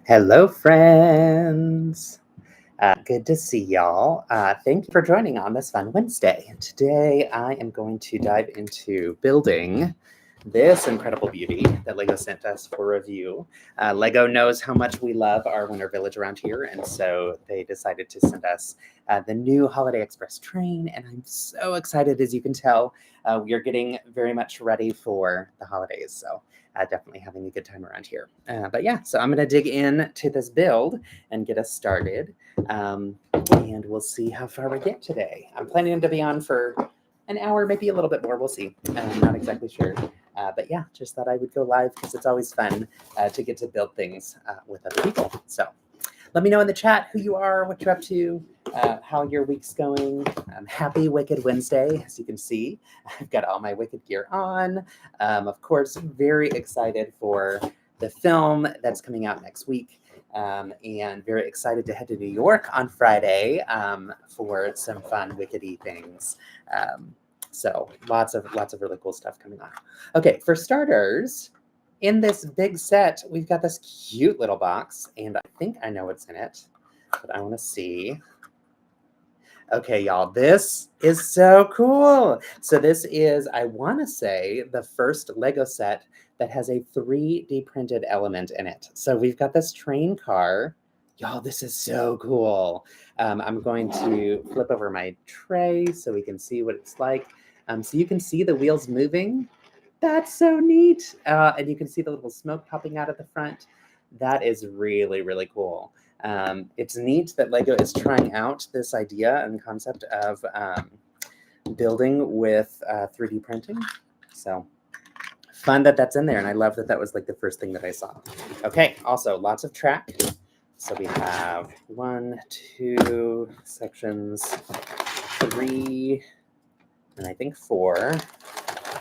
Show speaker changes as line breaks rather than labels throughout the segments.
Hello, friends. Good to see y'all. Thank you for joining on this fun Wednesday. Today, I am going to dive into building this incredible beauty that LEGO sent us for review. LEGO knows how much we love our winter village around here, and so they decided to send us the new Holiday Express train, and I'm so excited. As you can tell, we are getting very much ready for the holidays, so definitely having a good time around here. But yeah, so I'm going to dig in to this build and get us started, and we'll see how far we get today. I'm planning to be on for an hour, maybe a little bit more. We'll see. I'm not exactly sure. But yeah, just thought I would go live because it's always fun to get to build things with other people. So let me know in the chat who you are, what you're up to, how your week's going. Happy Wicked Wednesday. As you can see, I've got all my Wicked gear on. Of course, very excited for the film that's coming out next week. And very excited to head to New York on Friday for some fun Wickedy things. So lots of really cool stuff coming on. Okay, for starters, in this big set, we've got this cute little box, and I think I know what's in it, but I want to see. Okay, y'all, this is so cool. So this is, I want to say, the first LEGO set that has a 3D printed element in it. So we've got this train car. Y'all, this is so cool. I'm going to flip over my tray so we can see what it's like. So you can see the wheels moving. That's so neat. And you can see the little smoke popping out at the front. That is really, really cool. It's neat that LEGO is trying out this idea and concept of building with 3D printing. So fun that that's in there. And I love that that was like the first thing that I saw. Okay, also lots of track. So we have 1, 2 sections, 3, and I think 4.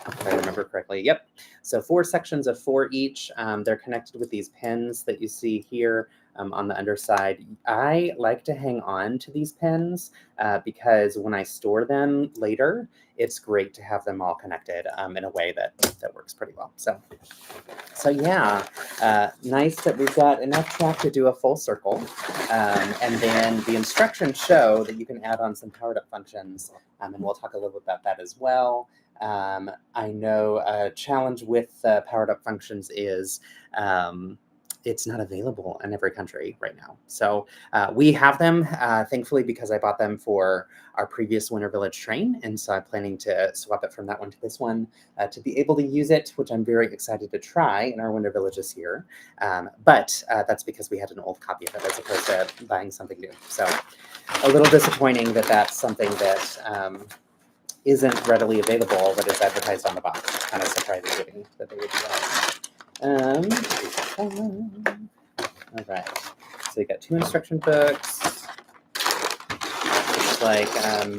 If I remember correctly. Yep. So 4 sections of 4 each. They're connected with these pins that you see here on the underside. I like to hang on to these pins because when I store them later, it's great to have them all connected in a way that works pretty well. So yeah, nice that we've got enough track to do a full circle. And then the instructions show that you can add on some powered up functions, and we'll talk a little bit about that as well. I know a challenge with powered up functions is it's not available in every country right now. So we have them, thankfully, because I bought them for our previous Winter Village train. And so I'm planning to swap it from that one to this one to be able to use it, which I'm very excited to try in our Winter Village this year. But that's because we had an old copy of it as opposed to buying something new. So a little disappointing that that's something that isn't readily available, but is advertised on the box. It's kind of surprising that they would do that. All right. So we got 2 instruction books. It's like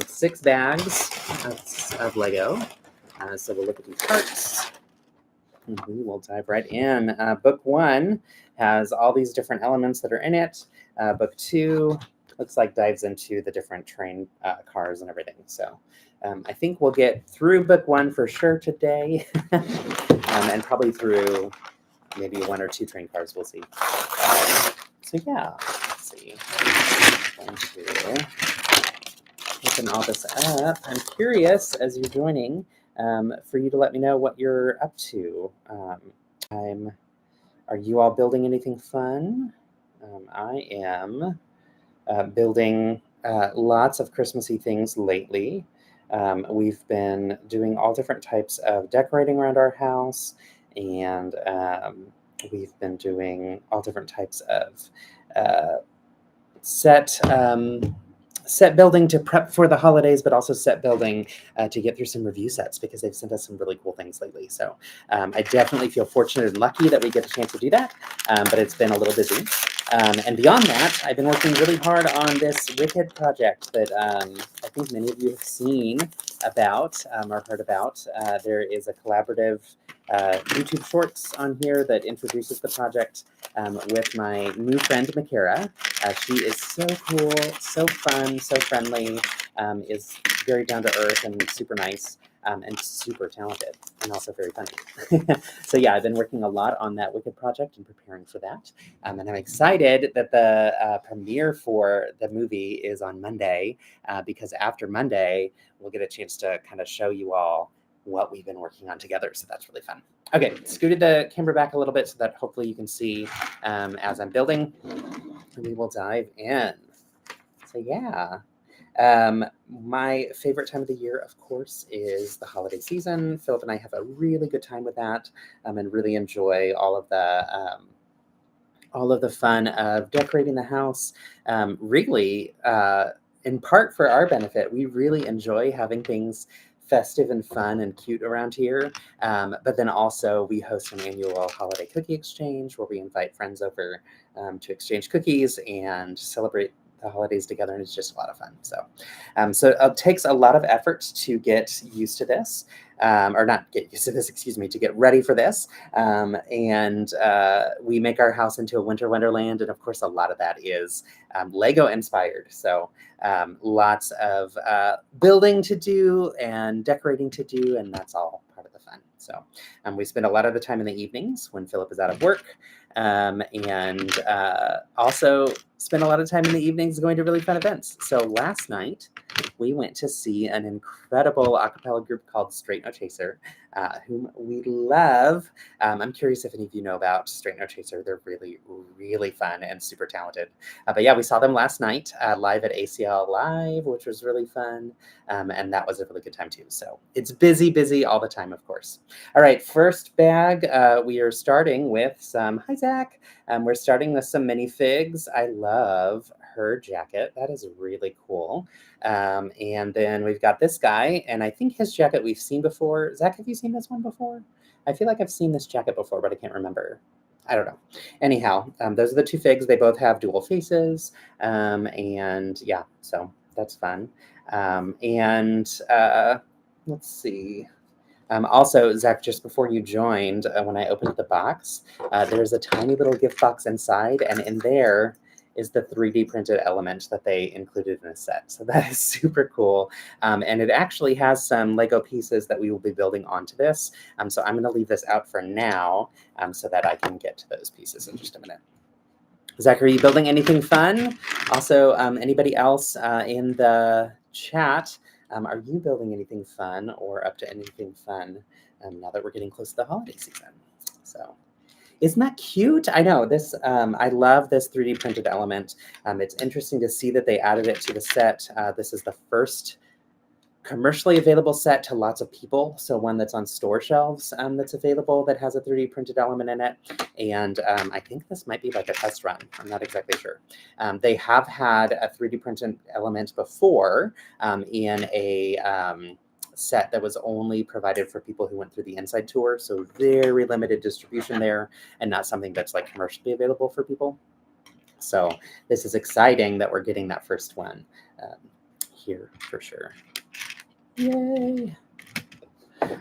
6 bags of Lego. So we'll look at these parts. And we will dive right in. Book 1 has all these different elements that are in it. Book 2 looks like dives into the different train cars and everything. So I think we'll get through book 1 for sure today, and probably through maybe 1 or 2 train cars. We'll see. So yeah, let's see. I'm going to open all this up. I'm curious, as you're joining, for you to let me know what you're up to. Are you all building anything fun? I am building lots of Christmassy things lately. We've been doing all different types of decorating around our house, and we've been doing all different types of set building to prep for the holidays, but also set building to get through some review sets because they've sent us some really cool things lately. So I definitely feel fortunate and lucky that we get a chance to do that, but it's been a little busy. And beyond that, I've been working really hard on this Wicked project that I think many of you have seen about or heard about. There is a collaborative YouTube Shorts on here that introduces the project with my new friend, Makara. She is so cool, so fun, so friendly, is very down to earth and super nice. and super talented and also very funny. So yeah, I've been working a lot on that Wicked project and preparing for that. And I'm excited that the premiere for the movie is on Monday, because after Monday, we'll get a chance to kind of show you all what we've been working on together. So that's really fun. Okay, scooted the camera back a little bit so that hopefully you can see as I'm building. And we will dive in. So yeah. My favorite time of the year, of course, is the holiday season. Philip and I have a really good time with that, and really enjoy all of the fun of decorating the house. Really, in part for our benefit, we really enjoy having things festive and fun and cute around here. But then also we host an annual holiday cookie exchange where we invite friends over to exchange cookies and celebrate the holidays together, and it's just a lot of fun. So it takes a lot of effort to get used to this, or not get used to this, excuse me, to get ready for this. And we make our house into a winter wonderland, and of course, a lot of that is Lego inspired. So lots of building to do and decorating to do, and that's all part of the fun. So we spend a lot of the time in the evenings when Philip is out of work, and also spend a lot of time in the evenings going to really fun events. So last night, we went to see an incredible a cappella group called Straight No Chaser, whom we love. I'm curious if any of you know about Straight No Chaser. They're really, really fun and super talented. But yeah, we saw them last night live at ACL Live, which was really fun. And that was a really good time too. So it's busy, busy all the time, of course. All right, first bag, we are starting with some, hi Zach. We're starting with some minifigs. I love her jacket. That is really cool. And then we've got this guy, and I think his jacket we've seen before. Zach, have you seen this one before? I feel like I've seen this jacket before, but I can't remember. I don't know. Anyhow, those are the two figs. They both have dual faces. And yeah, so that's fun. Let's see. Also, Zach, just before you joined, when I opened the box, there's a tiny little gift box inside, and in there is the 3D printed element that they included in a set. So that is super cool. And it actually has some Lego pieces that we will be building onto this. So I'm going to leave this out for now so that I can get to those pieces in just a minute. Zach, are you building anything fun? Also, anybody else in the chat, are you building anything fun or up to anything fun now that we're getting close to the holiday season? So isn't that cute? I know this. I love this 3D printed element. It's interesting to see that they added it to the set. This is the first commercially available set to lots of people. So one that's on store shelves that's available that has a 3D printed element in it. And I think this might be like a test run. I'm not exactly sure. They have had a 3D printed element before in a set that was only provided for people who went through the inside tour. So very limited distribution there and not something that's like commercially available for people. So this is exciting that we're getting that first one here for sure. Yay.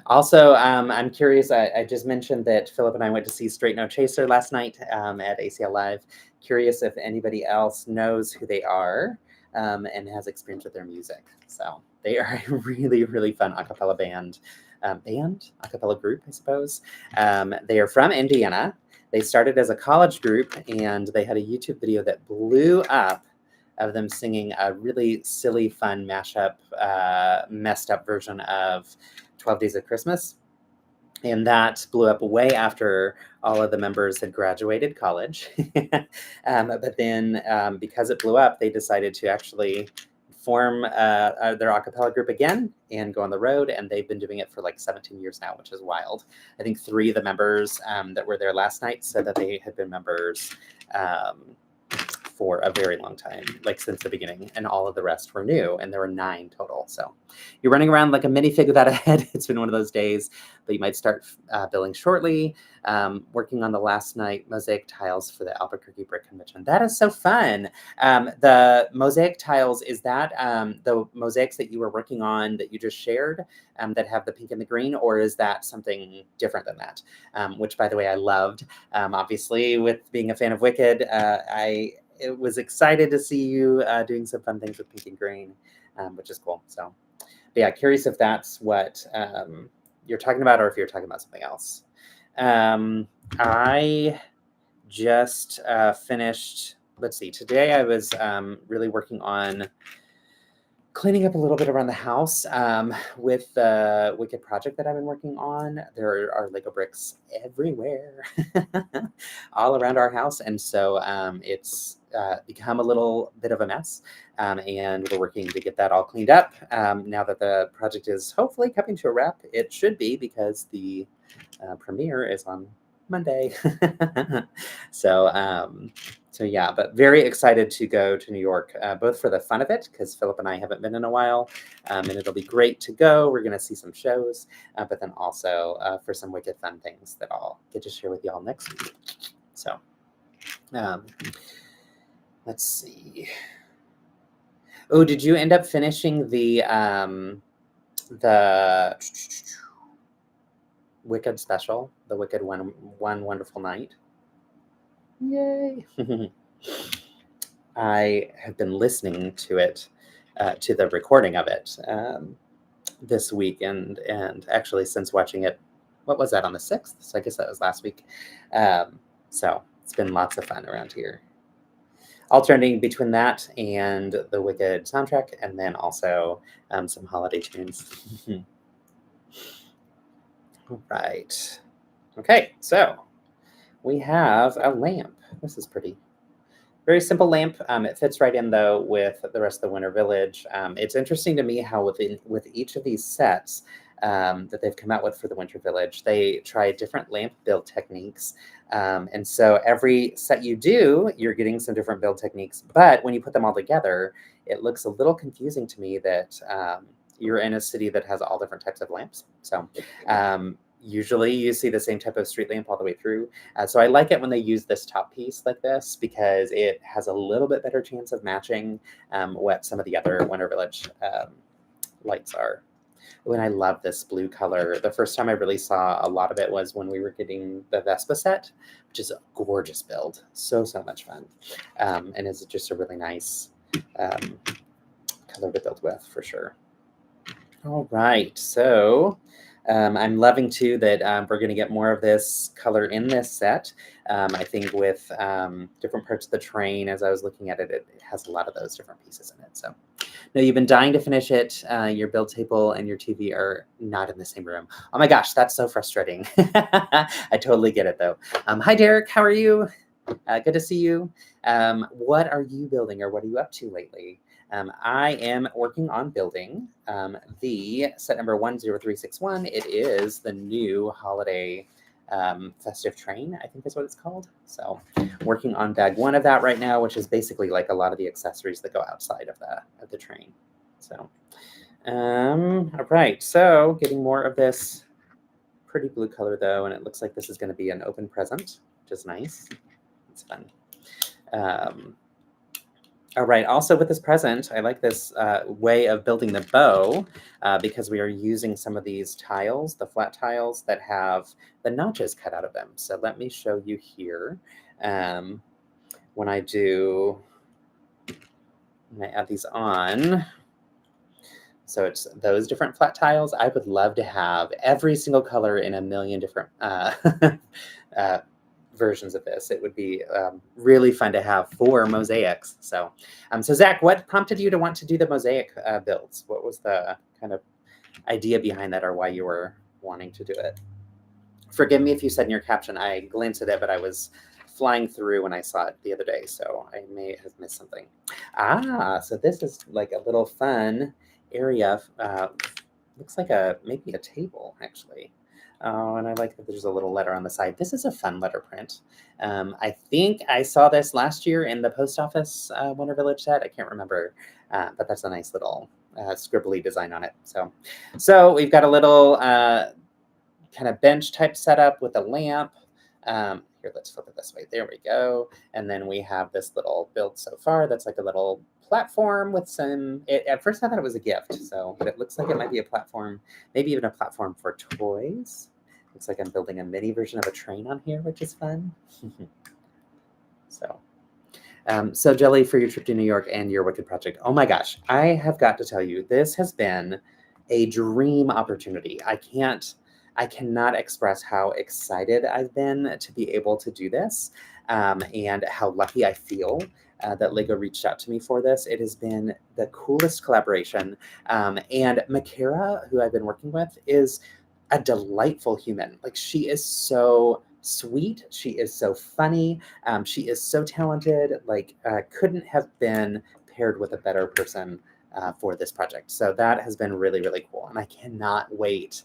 Also, I'm curious, I just mentioned that Philip and I went to see Straight No Chaser last night at ACL Live. Curious if anybody else knows who they are and has experience with their music. So they are a really, really fun a cappella band, a cappella group, I suppose. They are from Indiana. They started as a college group, and they had a YouTube video that blew up of them singing a really silly, fun mashup, messed up version of 12 Days of Christmas. And that blew up way after all of the members had graduated college. But then because it blew up, they decided to actually form their a cappella group again and go on the road. And they've been doing it for like 17 years now, which is wild. I think 3 of the members that were there last night said that they had been members for a very long time, like since the beginning, and all of the rest were new, and there were 9 total. So you're running around like a minifig without a head. It's been one of those days, but you might start building shortly. Working on the last night mosaic tiles for the Albuquerque Brick Convention. That is so fun. The mosaic tiles, is that the mosaics that you were working on that you just shared that have the pink and the green, or is that something different than that? Which, by the way, I loved. Obviously, with being a fan of Wicked, I was excited to see you doing some fun things with pink and green, which is cool. So yeah, curious if that's what you're talking about or if you're talking about something else. I just finished, let's see, today I was really working on cleaning up a little bit around the house with the Wicked project that I've been working on. There are Lego bricks everywhere, all around our house. And so it's become a little bit of a mess. And we're working to get that all cleaned up. Now that the project is hopefully coming to a wrap, it should be, because the premiere is on Monday. So yeah, but very excited to go to New York, both for the fun of it, because Philip and I haven't been in a while, and it'll be great to go. We're going to see some shows, but then also for some wicked fun things that I'll get to share with y'all next week. So let's see. Oh, did you end up finishing the Wicked special, the Wicked One Wonderful Night? Yay! I have been listening to it, to the recording of it this week, and actually since watching it, what was that, on the 6th? So I guess that was last week. So it's been lots of fun around here. Alternating between that and the Wicked soundtrack, and then also some holiday tunes. All right. Okay, so we have a lamp. This is pretty. Very simple lamp. It fits right in, though, with the rest of the Winter Village. It's interesting to me how with each of these sets that they've come out with for the Winter Village, they try different lamp build techniques. And so every set you do, you're getting some different build techniques. But when you put them all together, it looks a little confusing to me that you're in a city that has all different types of lamps. So usually you see the same type of street lamp all the way through. So I like it when they use this top piece like this, because it has a little bit better chance of matching what some of the other Winter Village lights are. And I love this blue color. The first time I really saw a lot of it was when we were getting the Vespa set, which is a gorgeous build. So much fun. And is just a really nice color to build with, for sure. All right, so I'm loving too that we're going to get more of this color in this set. I think with different parts of the train, as I was looking at it, it has a lot of those different pieces in it. So no, you've been dying to finish it. Your build table and your TV are not in the same room. Oh my gosh, that's so frustrating. I totally get it though. Hi Derek, how are you? Good to see you. What are you building, or what are you up to lately? I am working on building the set number 10361. It is the new holiday festive train, I think is what it's called. So working on bag 1 of that right now, which is basically like a lot of the accessories that go outside of the train. So, all right, so getting more of this pretty blue color though, and it looks like this is going to be an open present, which is nice. It's fun. All right, also with this present, I like this way of building the bow because we are using some of these tiles, the flat tiles that have the notches cut out of them. So let me show you here. When I add these on, so it's those different flat tiles. I would love to have every single color in a million different versions of this. It would be really fun to have for mosaics. So Zach, what prompted you to want to do the mosaic builds? What was the kind of idea behind that, or why you were wanting to do it? Forgive me if you said in your caption, I glanced at it, but I was flying through when I saw it the other day, so I may have missed something. So this is like a little fun area. Looks like maybe a table, actually. Oh, and I like that there's a little letter on the side. This is a fun letter print. I think I saw this last year in the post office Winter Village set. I can't remember, but that's a nice little scribbly design on it. So we've got a little kind of bench type setup with a lamp. Here, let's flip it this way. There we go. And then we have this little build so far that's like a little platform with some, at first I thought it was a gift, but it looks like it might be a platform, maybe even a platform for toys. Looks like I'm building a mini version of a train on here, which is fun. So Jelly, for your trip to New York and your Wicked project, oh my gosh, I have got to tell you, this has been a dream opportunity. I cannot express how excited I've been to be able to do this, and how lucky I feel that Lego reached out to me for this. It has been the coolest collaboration. And Makara, who I've been working with, is a delightful human. Like, she is so sweet. She is so funny. She is so talented. Like, couldn't have been paired with a better person for this project. So that has been really, really cool. And I cannot wait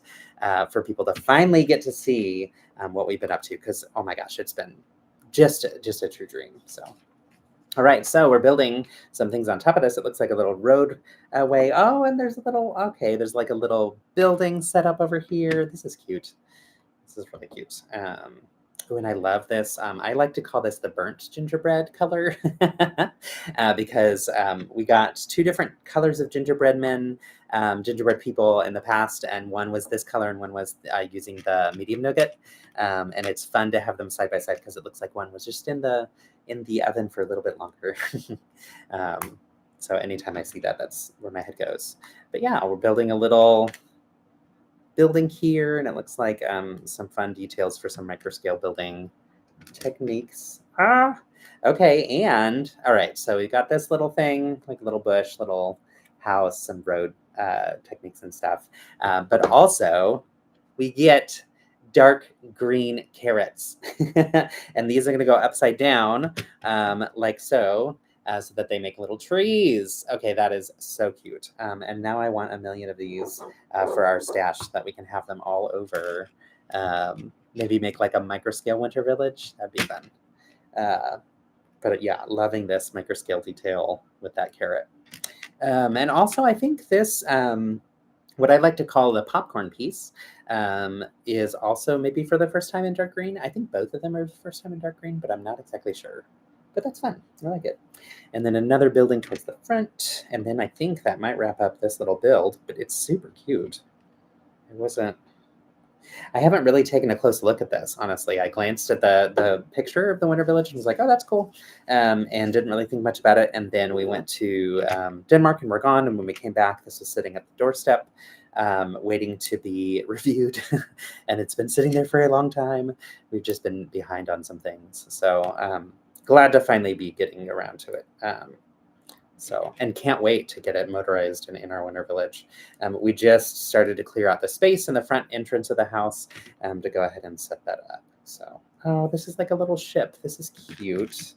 for people to finally get to see what we've been up to, because, oh my gosh, it's been just a true dream. So, all right, so we're building some things on top of this. It looks like a little road way. Oh, and there's a little, okay, there's like a little building set up over here. This is cute. This is really cute. Oh, and I love this. I like to call this the burnt gingerbread color because we got two different colors of gingerbread men, gingerbread people in the past, and one was this color and one was using the medium nougat. And it's fun to have them side by side because it looks like one was just in the oven for a little bit longer. So anytime I see that, that's where my head goes. But yeah, we're building a little building here, and it looks like some fun details for some microscale building techniques. Okay, and all right, so we got this little thing, like a little bush, little house, some road techniques and stuff. But also, we get dark green carrots. And these are going to go upside down, like so. So that they make little trees. Okay, that is so cute. And now I want a million of these for our stash so that we can have them all over. Maybe make like a microscale winter village. That'd be fun. But yeah, loving this microscale detail with that carrot. And also, I think this, what I like to call the popcorn piece, is also maybe for the first time in dark green. I think both of them are the first time in dark green, but I'm not exactly sure. But that's fun. I like it. And then another building towards the front. And then I think that might wrap up this little build, but it's super cute. I haven't really taken a close look at this, honestly. I glanced at the picture of the Winter Village and was like, oh, that's cool. And didn't really think much about it. And then we went to Denmark and we're gone. And when we came back, this was sitting at the doorstep, waiting to be reviewed. And it's been sitting there for a long time. We've just been behind on some things. So glad to finally be getting around to it. And can't wait to get it motorized and in our Winter Village. We just started to clear out the space in the front entrance of the house to go ahead and set that up. So, oh, this is like a little ship. This is cute.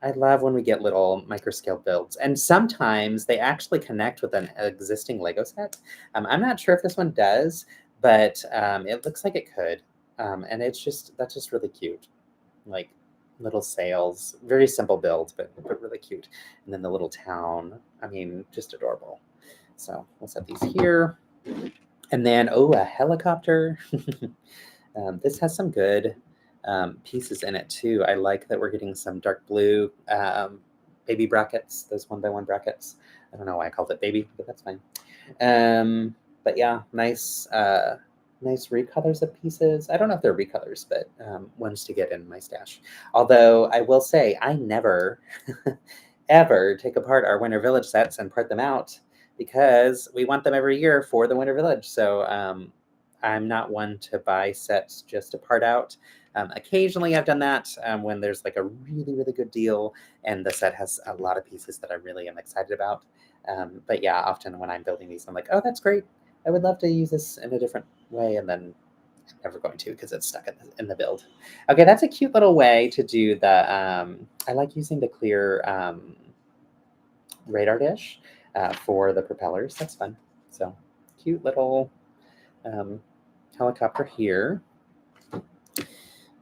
I love when we get little microscale builds. And sometimes they actually connect with an existing Lego set. I'm not sure if this one does, but it looks like it could. And that's just really cute. Like, little sails, very simple build, but really cute. And then the little town, I mean, just adorable. So we'll set these here. And then, oh, a helicopter. This has some good pieces in it too. I like that we're getting some dark blue baby brackets, those 1x1 brackets. I don't know why I called it baby, but that's fine. But yeah, nice recolors of pieces. I don't know if they're recolors, but ones to get in my stash. Although I will say, I never, ever take apart our Winter Village sets and part them out because we want them every year for the Winter Village. So I'm not one to buy sets just to part out. Occasionally I've done that when there's like a really, really good deal and the set has a lot of pieces that I really am excited about. But yeah, often when I'm building these, I'm like, oh, that's great. I would love to use this in a different way, and then I'm never going to because it's stuck in the build. Okay, that's a cute little way to do the, I like using the clear radar dish for the propellers. That's fun. So cute little helicopter here.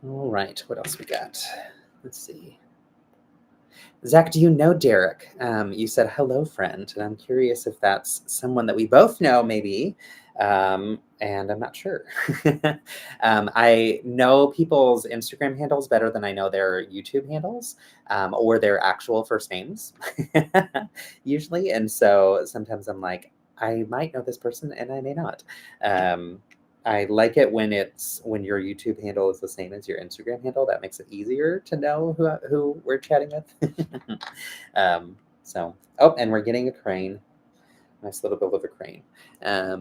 All right, what else we got? Let's see. Zach, do you know Derek? You said, hello, friend. And I'm curious if that's someone that we both know, maybe. And I'm not sure. I know people's Instagram handles better than I know their YouTube handles or their actual first names, usually. And so sometimes I'm like, I might know this person and I may not. I like it when your YouTube handle is the same as your Instagram handle. That makes it easier to know who we're chatting with. And we're getting a crane. Nice little build of a crane.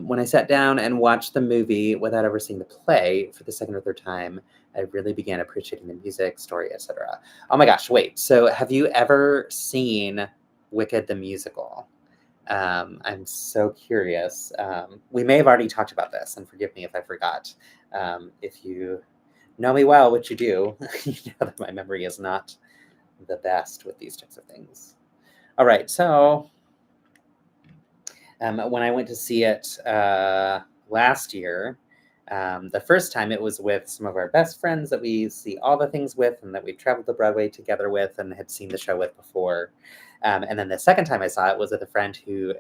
When I sat down and watched the movie without ever seeing the play for the second or third time, I really began appreciating the music, story, etc. Oh my gosh, wait. So have you ever seen Wicked the musical? I'm so curious. We may have already talked about this, and forgive me if I forgot. If you know me well, which you do, you know that my memory is not the best with these types of things. All right, so when I went to see it last year, the first time it was with some of our best friends that we see all the things with and that we've traveled to Broadway together with and had seen the show with before. And then the second time I saw it was with a friend who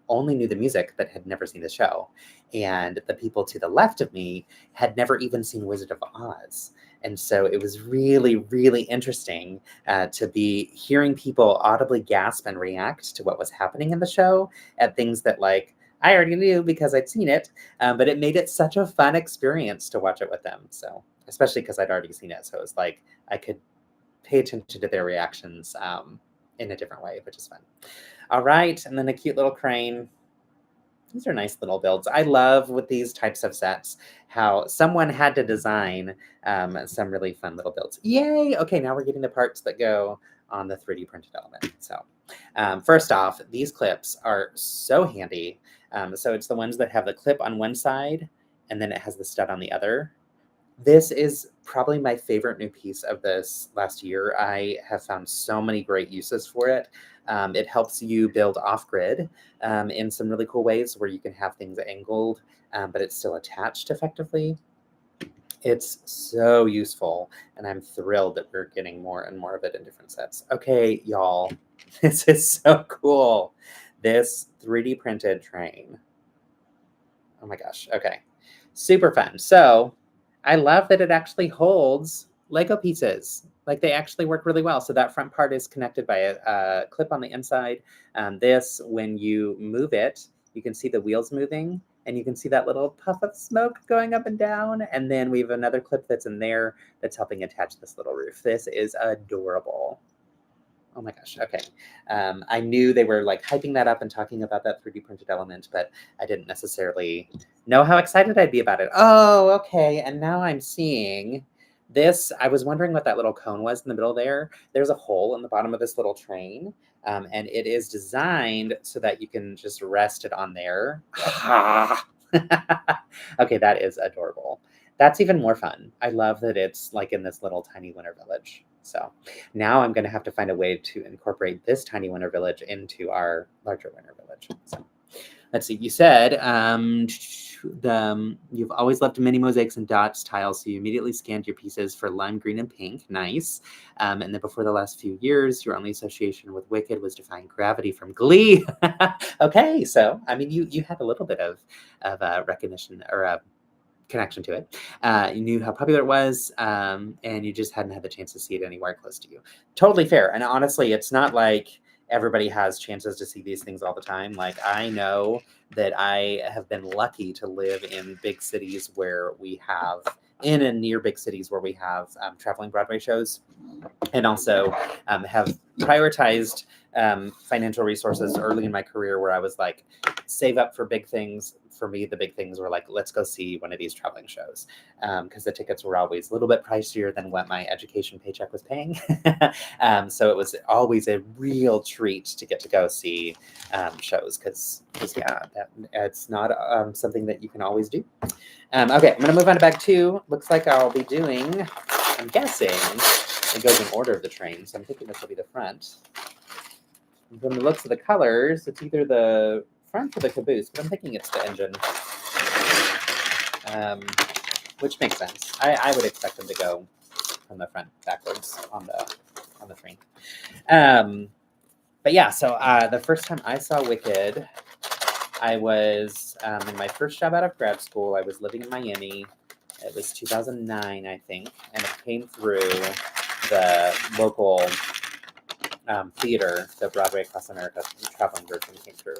only knew the music but had never seen the show. And the people to the left of me had never even seen Wizard of Oz. And so it was really, really interesting to be hearing people audibly gasp and react to what was happening in the show at things that, like, I already knew because I'd seen it, but it made it such a fun experience to watch it with them. So, especially because I'd already seen it. So it was like I could pay attention to their reactions in a different way, which is fun. All right. And then a cute little crane. These are nice little builds. I love with these types of sets how someone had to design some really fun little builds. Yay! Okay, now we're getting the parts that go on the 3D printed element. So first off, these clips are so handy. So it's the ones that have the clip on one side and then it has the stud on the other. This is probably my favorite new piece of this last year. I have found so many great uses for it. It helps you build off-grid in some really cool ways where you can have things angled, but it's still attached effectively. It's so useful, and I'm thrilled that we're getting more and more of it in different sets. Okay, y'all, this is so cool. This 3D printed train. Oh my gosh, okay. Super fun. So I love that it actually holds Lego pieces. Like they actually work really well. So that front part is connected by a clip on the inside. This, when you move it, you can see the wheels moving and you can see that little puff of smoke going up and down. And then we have another clip that's in there that's helping attach this little roof. This is adorable. Oh my gosh, okay. I knew they were like hyping that up and talking about that 3D printed element, but I didn't necessarily know how excited I'd be about it. Oh, okay, and now I'm seeing this. I was wondering what that little cone was in the middle there. There's a hole in the bottom of this little train, and it is designed so that you can just rest it on there. Okay, that is adorable. That's even more fun. I love that it's like in this little tiny winter village. So now I'm going to have to find a way to incorporate this tiny winter village into our larger winter village. So let's see. You said you've always loved mini mosaics and dots tiles, so you immediately scanned your pieces for lime green and pink. Nice. And then before the last few years, your only association with Wicked was defying gravity from Glee. Okay, so I mean, you had a little bit of recognition or connection to it. You knew how popular it was, and you just hadn't had the chance to see it anywhere close to you. Totally fair. And honestly, it's not like everybody has chances to see these things all the time. Like I know that I have been lucky to live in big cities where we have in and near big cities where we have traveling Broadway shows, and also have prioritized financial resources early in my career where I was like, save up for big things. For me, the big things were like, let's go see one of these traveling shows because the tickets were always a little bit pricier than what my education paycheck was paying. So it was always a real treat to get to go see shows because yeah, it's not something that you can always do. Okay, I'm going to move on to bag 2. Looks like I'll be doing, I'm guessing, it goes in order of the train, so I'm thinking this will be the front. From the looks of the colors, it's either the front or the caboose, but I'm thinking it's the engine, which makes sense. I would expect them to go from the front backwards on the train. But yeah, so the first time I saw Wicked, I was in my first job out of grad school. I was living in Miami. It was 2009, I think, and it came through the local theater, the Broadway Across America traveling version came through.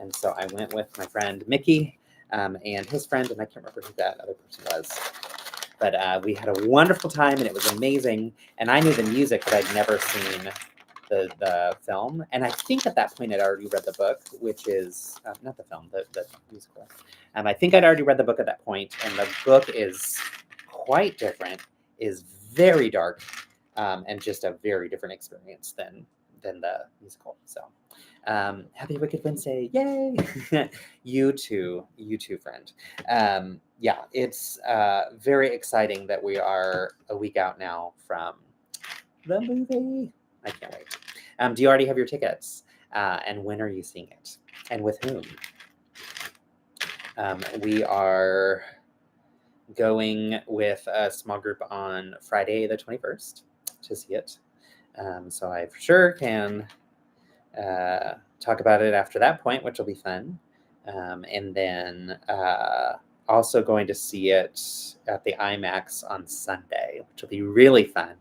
And so I went with my friend Mickey and his friend, and I can't remember who that other person was. But we had a wonderful time, and it was amazing. And I knew the music, but I'd never seen the film, and I think at that point I'd already read the book, which is not the film, the musical. I think I'd already read the book at that point, and the book is quite different, is very dark, and just a very different experience than the musical. So, happy Wicked Wednesday! Yay! You too, friend. Yeah, it's very exciting that we are a week out now from the movie. I can't wait. Do you already have your tickets? And when are you seeing it? And with whom? We are going with a small group on Friday the 21st to see it. So I for sure can talk about it after that point, which will be fun. And then also going to see it at the IMAX on Sunday, which will be really fun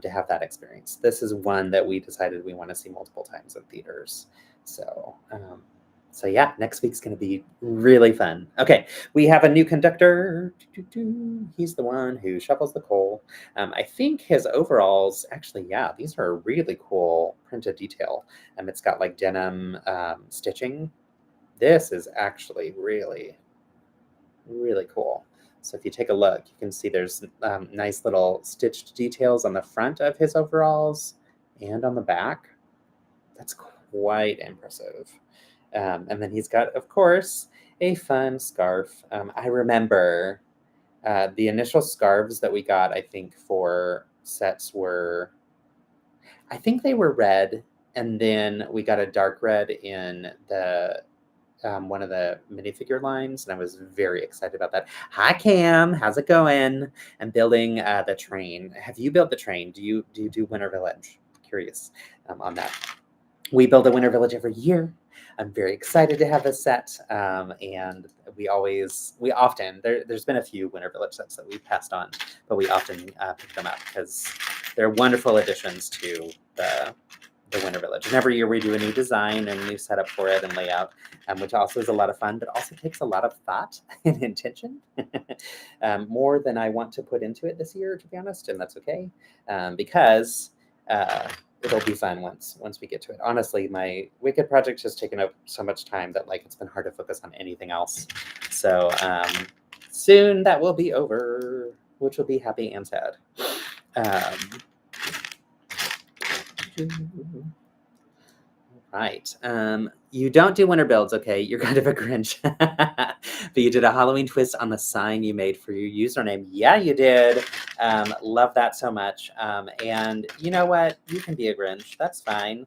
to have that experience. This is one that we decided we want to see multiple times in theaters. So, so yeah, next week's going to be really fun. Okay, we have a new conductor. He's the one who shovels the coal. I think his overalls, actually, yeah, these are really cool printed detail. It's got like denim stitching. This is actually really, really cool. So if you take a look, you can see there's nice little stitched details on the front of his overalls and on the back. That's quite impressive. And then he's got, of course, a fun scarf. I remember the initial scarves that we got, I think, for sets were, I think they were red, and then we got a dark red in the one of the minifigure lines, and I was very excited about that. Hi, Cam. How's it going? I'm building the train. Have you built the train? Do you do Winter Village? Curious on that. We build a Winter Village every year. I'm very excited to have this set, and we often there's been a few Winter Village sets that we've passed on, but we often pick them up because they're wonderful additions to the Winter Village. And every year we do a new design and a new setup for it and layout, which also is a lot of fun, but also takes a lot of thought and intention, more than I want to put into it this year, to be honest, and that's okay, because it'll be fun once we get to it. Honestly, my Wicked project has taken up so much time that like it's been hard to focus on anything else. So soon that will be over, which will be happy and sad. Right. You don't do winter builds, okay? You're kind of a Grinch. But you did a Halloween twist on the sign you made for your username. Yeah, you did. Love that so much. And you know what? You can be a Grinch. That's fine.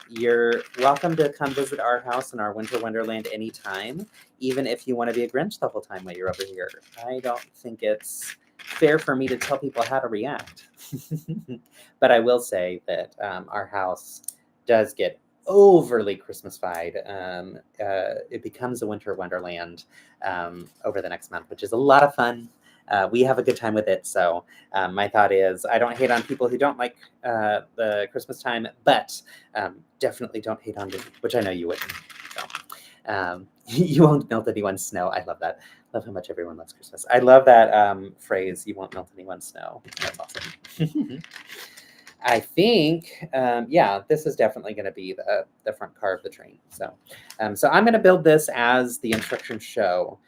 You're welcome to come visit our house in our winter wonderland anytime, even if you want to be a Grinch the whole time while you're over here. I don't think it's fair for me to tell people how to react. But I will say that our house does get overly Christmasified. It becomes a winter wonderland over the next month, which is a lot of fun. We have a good time with it. So my thought is I don't hate on people who don't like the Christmas time, but definitely don't hate on me, which I know you wouldn't. So you won't melt anyone's snow. I love that. Love how much everyone loves Christmas. I love that phrase, you won't melt anyone's snow. That's awesome. I think, yeah, this is definitely going to be the front car of the train. So, so I'm going to build this as the instructions show.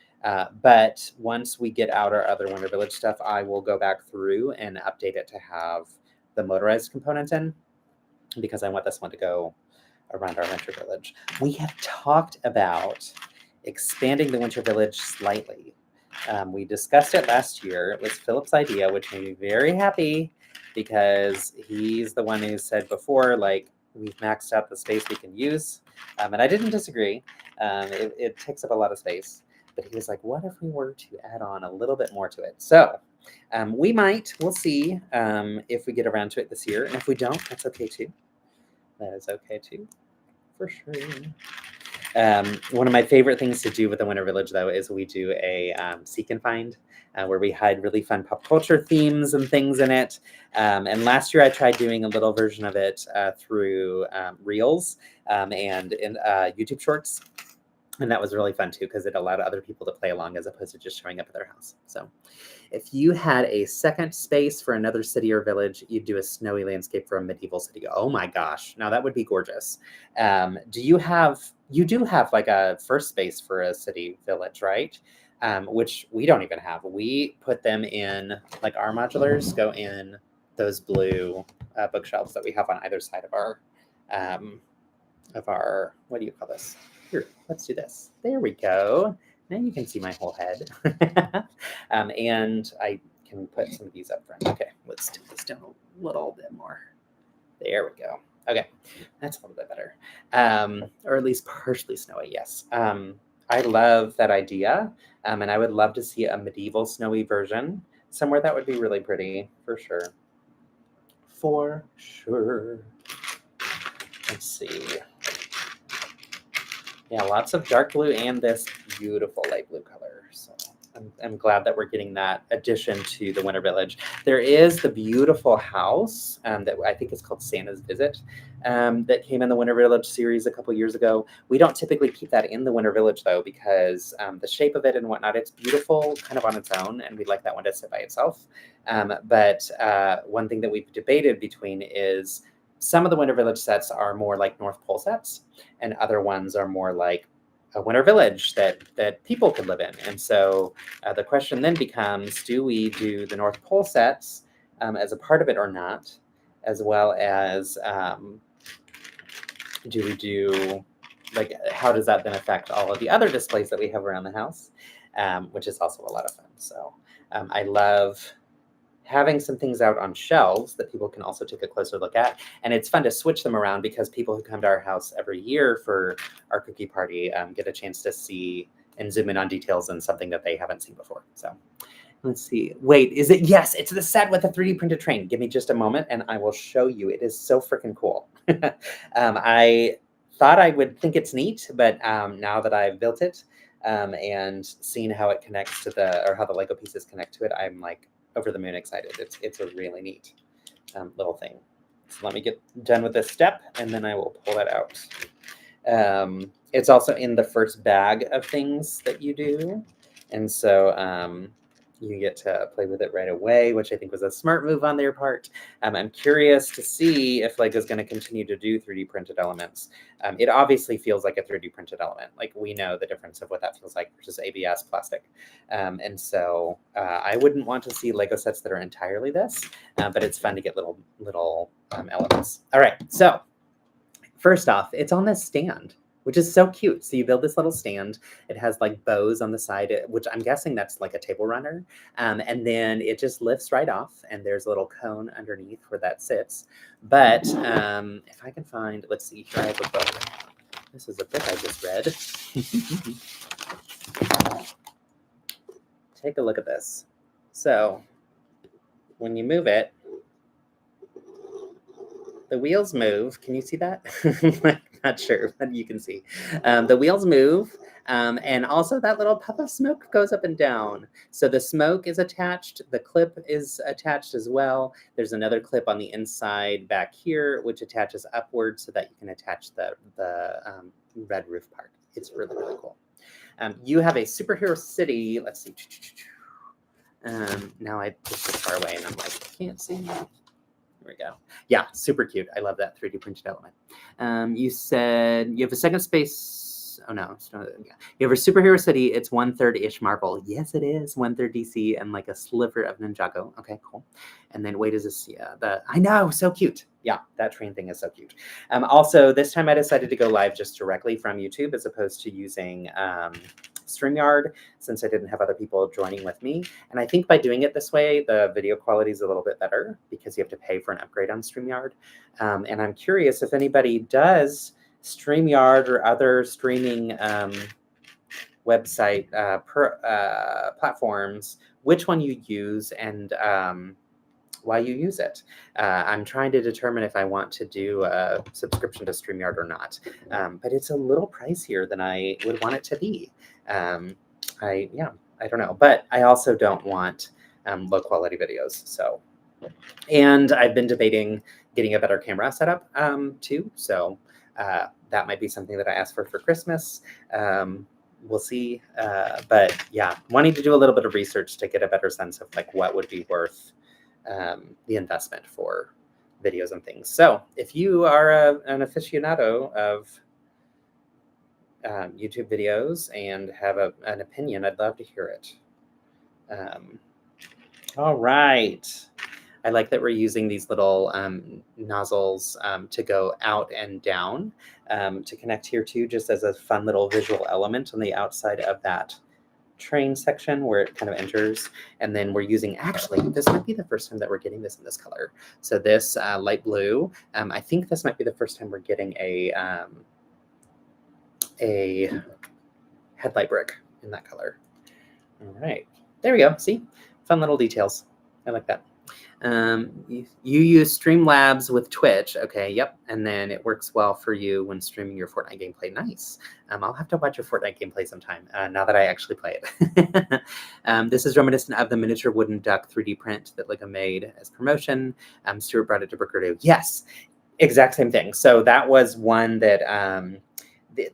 But once we get out our other Winter Village stuff, I will go back through and update it to have the motorized components in, because I want this one to go around our Winter Village. We have talked about expanding the Winter Village slightly. We discussed it last year. It was Philip's idea, which made me very happy, because he's the one who said before, like, we've maxed out the space we can use. And I didn't disagree. It takes up a lot of space. But he was like, what if we were to add on a little bit more to it? So we'll see if we get around to it this year. And if we don't, that's okay too. That is okay too, for sure. One of my favorite things to do with the Winter Village, though, is we do a seek and find, where we hide really fun pop culture themes and things in it. And last year I tried doing a little version of it through Reels and in YouTube Shorts. And that was really fun too, because it allowed other people to play along as opposed to just showing up at their house. So If you had a second space for another city or village, you'd do a snowy landscape for a medieval city. Oh my gosh. Now that would be gorgeous. You do have like a first space for a city village, right? Which we don't even have. We put them in, like our modulars go in those blue bookshelves that we have on either side um, of our, what do you call this? Here, let's do this. There we go. Now you can see my whole head. And I can put some of these up front. Okay, let's do this down a little bit more. There we go. Okay, that's a little bit better. Or at least partially snowy, yes. I love that idea. And I would love to see a medieval snowy version somewhere. That would be really pretty, for sure. For sure. Let's see. Yeah, lots of dark blue and this beautiful light blue color. So I'm glad that we're getting that addition to the Winter Village. There is the beautiful house that I think is called Santa's Visit that came in the Winter Village series a couple years ago. We don't typically keep that in the Winter Village though, because the shape of it and whatnot, it's beautiful kind of on its own, and we'd like that one to sit by itself. But one thing that we've debated between is some of the Winter Village sets are more like North Pole sets, and other ones are more like a Winter Village that people could live in. And so the question then becomes, do we do the North Pole sets as a part of it or not? As well as do we do, like, how does that then affect all of the other displays that we have around the house, which is also a lot of fun. So I love having some things out on shelves that people can also take a closer look at. And it's fun to switch them around because people who come to our house every year for our cookie party get a chance to see and zoom in on details and something that they haven't seen before. So let's see. Wait, is it? Yes, it's the set with a 3D printed train. Give me just a moment and I will show you. It is so freaking cool. I thought I would think it's neat, but now that I've built it and seen how it connects to how the Lego pieces connect to it, I'm like, over the moon excited. It's a really neat little thing. So let me get done with this step and then I will pull that out. It's also in the first bag of things that you do. And so you get to play with it right away, which I think was a smart move on their part. I'm curious to see if Lego's going to continue to do 3D printed elements. It obviously feels like a 3D printed element. Like, we know the difference of what that feels like versus ABS plastic. And so I wouldn't want to see Lego sets that are entirely this, but it's fun to get little elements. All right, so first off, it's on this stand, which is so cute. So you build this little stand. It has like bows on the side, which I'm guessing that's like a table runner. And then it just lifts right off and there's a little cone underneath where that sits. But if I can find, let's see, here I have a book. This is a book I just read. Take a look at this. So when you move it, the wheels move. Can you see that? Not sure, but you can see. The wheels move, and also that little puff of smoke goes up and down. So the smoke is attached. The clip is attached as well. There's another clip on the inside back here, which attaches upward so that you can attach the red roof part. It's really, really cool. You have a superhero city. Let's see. Now I pushed it far away, and I'm like, can't see. There we go. Yeah, super cute. I love that 3D printed element. You said you have a second space. Oh no, yeah. You have a superhero city. It's 1/3-ish Marvel. Yes, it is 1/3 DC and like a sliver of Ninjago. Okay, cool. And then wait, is this? Yeah, I know, so cute. Yeah, that train thing is so cute. Also, this time I decided to go live just directly from YouTube as opposed to using StreamYard, since I didn't have other people joining with me. And I think by doing it this way, the video quality is a little bit better because you have to pay for an upgrade on StreamYard. And I'm curious if anybody does StreamYard or other streaming website platforms, which one you use and why you use it. I'm trying to determine if I want to do a subscription to StreamYard or not. But it's a little pricier than I would want it to be. I don't know. But I also don't want low quality videos. So, and I've been debating getting a better camera setup too. So that might be something that I ask for Christmas. we'll see. But yeah, wanting to do a little bit of research to get a better sense of like what would be worth the investment for videos and things. So if you are an aficionado of YouTube videos and have an opinion, I'd love to hear it. All right. I like that we're using these little nozzles to go out and down to connect here too, just as a fun little visual element on the outside of that train section where it kind of enters. And then we're using, actually, this might be the first time that we're getting this in this color. So this light blue, I think this might be the first time we're getting a headlight brick in that color. All right, there we go. See, fun little details. I like that. You use Streamlabs with Twitch. Okay, yep. And then it works well for you when streaming your Fortnite gameplay. Nice. I'll have to watch your Fortnite gameplay sometime now that I actually play it. This is reminiscent of the miniature wooden duck 3D print that Lego made as promotion. Stuart brought it to Brick. Yes, exact same thing. So that was one that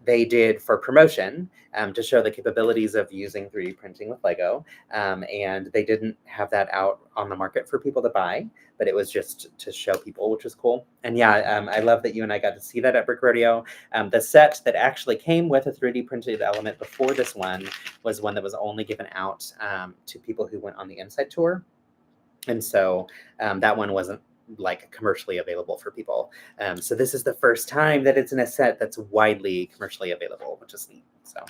they did for promotion to show the capabilities of using 3D printing with Lego. And they didn't have that out on the market for people to buy, but it was just to show people, which was cool. And yeah, I love that you and I got to see that at Brick Rodeo. The set that actually came with a 3D printed element before this one was one that was only given out to people who went on the Insight Tour. And so that one wasn't like commercially available for people. So this is the first time that it's in a set that's widely commercially available, which is neat. So,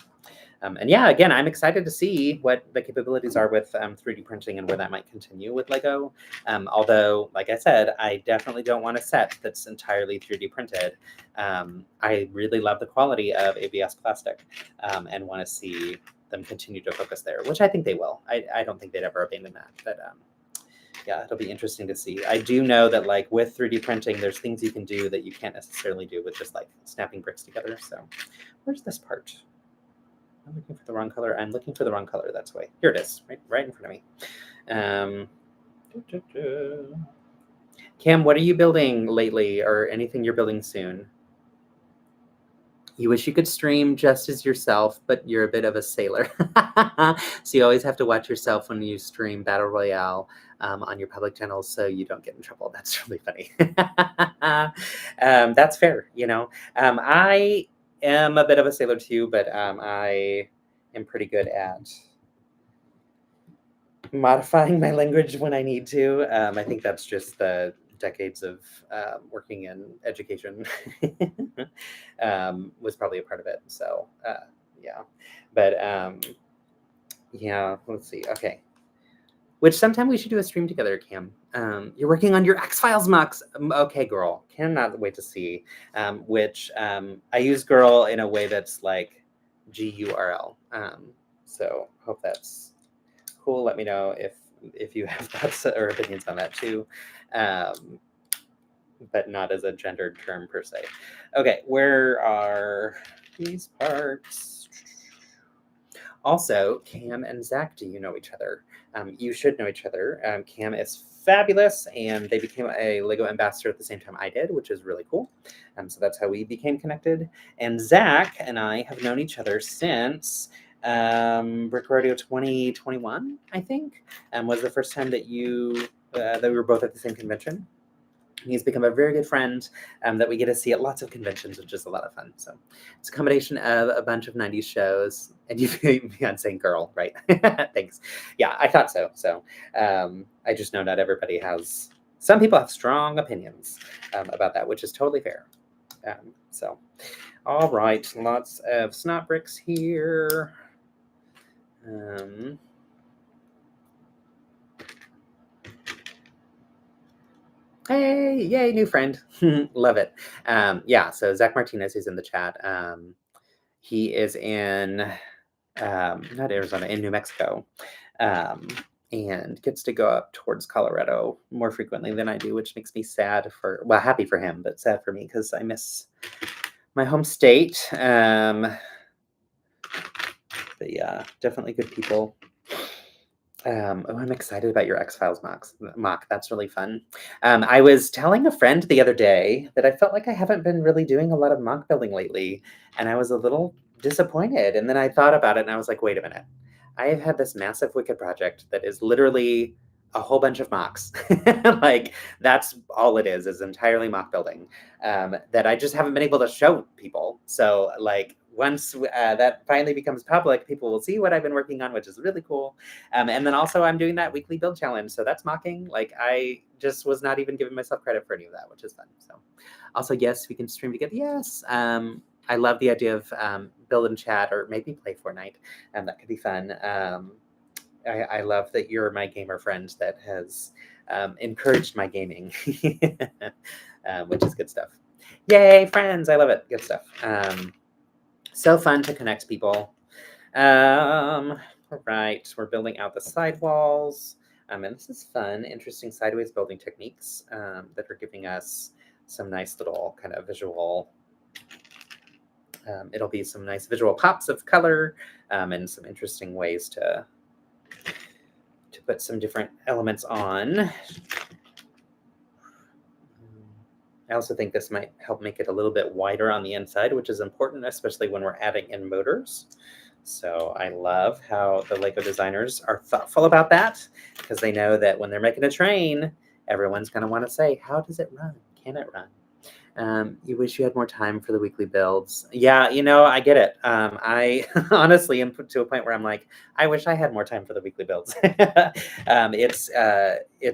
and yeah, again, I'm excited to see what the capabilities are with 3D printing and where that might continue with Lego. Although, like I said, I definitely don't want a set that's entirely 3D printed. I really love the quality of ABS plastic and want to see them continue to focus there, which I think they will. I don't think they'd ever abandon that, but yeah, it'll be interesting to see. I do know that like with 3D printing, there's things you can do that you can't necessarily do with just like snapping bricks together. So where's this part? I'm looking for the wrong color. I'm looking for the wrong color. That's why. Here it is, right in front of me. Cam, what are you building lately or anything you're building soon? You wish you could stream just as yourself, but you're a bit of a sailor. So you always have to watch yourself when you stream Battle Royale on your public channels so you don't get in trouble. That's really funny. That's fair, you know. I am a bit of a sailor too, but I am pretty good at modifying my language when I need to. I think that's just the decades of working in education was probably a part of it. So yeah, but yeah, let's see. Okay, which sometime we should do a stream together, Cam. You're working on your X-Files mocks. Okay, girl, cannot wait to see. Which I use girl in a way that's like GURL. So hope that's cool. Let me know if you have thoughts or opinions on that too. But not as a gendered term per se. Okay, where are these parts? Also, Cam and Zach, do you know each other? You should know each other. Cam is fabulous, and they became a Lego ambassador at the same time I did, which is really cool. So that's how we became connected. And Zach and I have known each other since Brick Rodeo 2021, I think, was the first time that that we were both at the same convention. He's become a very good friend that we get to see at lots of conventions, which is a lot of fun. So it's a combination of a bunch of 90s shows. And you me on saying girl, right? Thanks. Yeah, I thought so. So I just know not everybody has, some people have strong opinions about that, which is totally fair. So, all right, lots of snot bricks here. Hey, yay, new friend. Love it. Yeah, so Zach Martinez is in the chat. He is in, not Arizona, in New Mexico, and gets to go up towards Colorado more frequently than I do, which makes me sad happy for him, but sad for me because I miss my home state. But yeah, definitely good people. I'm excited about your X-Files mock. That's really fun. I was telling a friend the other day that I felt like I haven't been really doing a lot of mock building lately, and I was a little disappointed. And then I thought about it and I was like, wait a minute. I have had this massive Wicked project that is literally a whole bunch of mocks. Like that's all it is entirely mock building that I just haven't been able to show people. So like once that finally becomes public, people will see what I've been working on, which is really cool. And then also I'm doing that weekly build challenge. So that's mocking. Like I just was not even giving myself credit for any of that, which is fun. So also, yes, we can stream together. Yes. I love the idea of build and chat or maybe play Fortnite. That could be fun. I love that you're my gamer friend that has encouraged my gaming, which is good stuff. Yay, friends. I love it. Good stuff. So fun to connect people. All right. We're building out the sidewalls. And this is fun, interesting sideways building techniques that are giving us some nice little kind of visual it'll be some nice visual pops of color and some interesting ways to put some different elements on. I also think this might help make it a little bit wider on the inside, which is important, especially when we're adding in motors. So I love how the Lego designers are thoughtful about that because they know that when they're making a train, everyone's going to want to say, how does it run? Can it run? You wish you had more time for the weekly builds. Yeah, I get it. I honestly am to a point where I'm like, I wish I had more time for the weekly builds. It's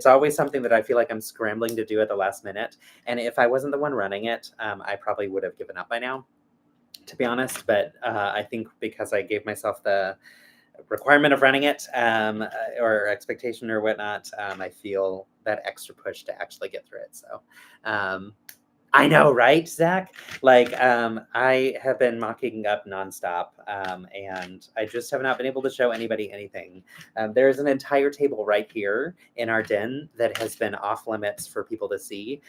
always something that I feel like I'm scrambling to do at the last minute. And if I wasn't the one running it, I probably would have given up by now, to be honest. But I think because I gave myself the requirement of running it or expectation or whatnot, I feel that extra push to actually get through it. So I know, right, Zach? Like, I have been mocking up nonstop, and I just have not been able to show anybody anything. There's an entire table right here in our den that has been off limits for people to see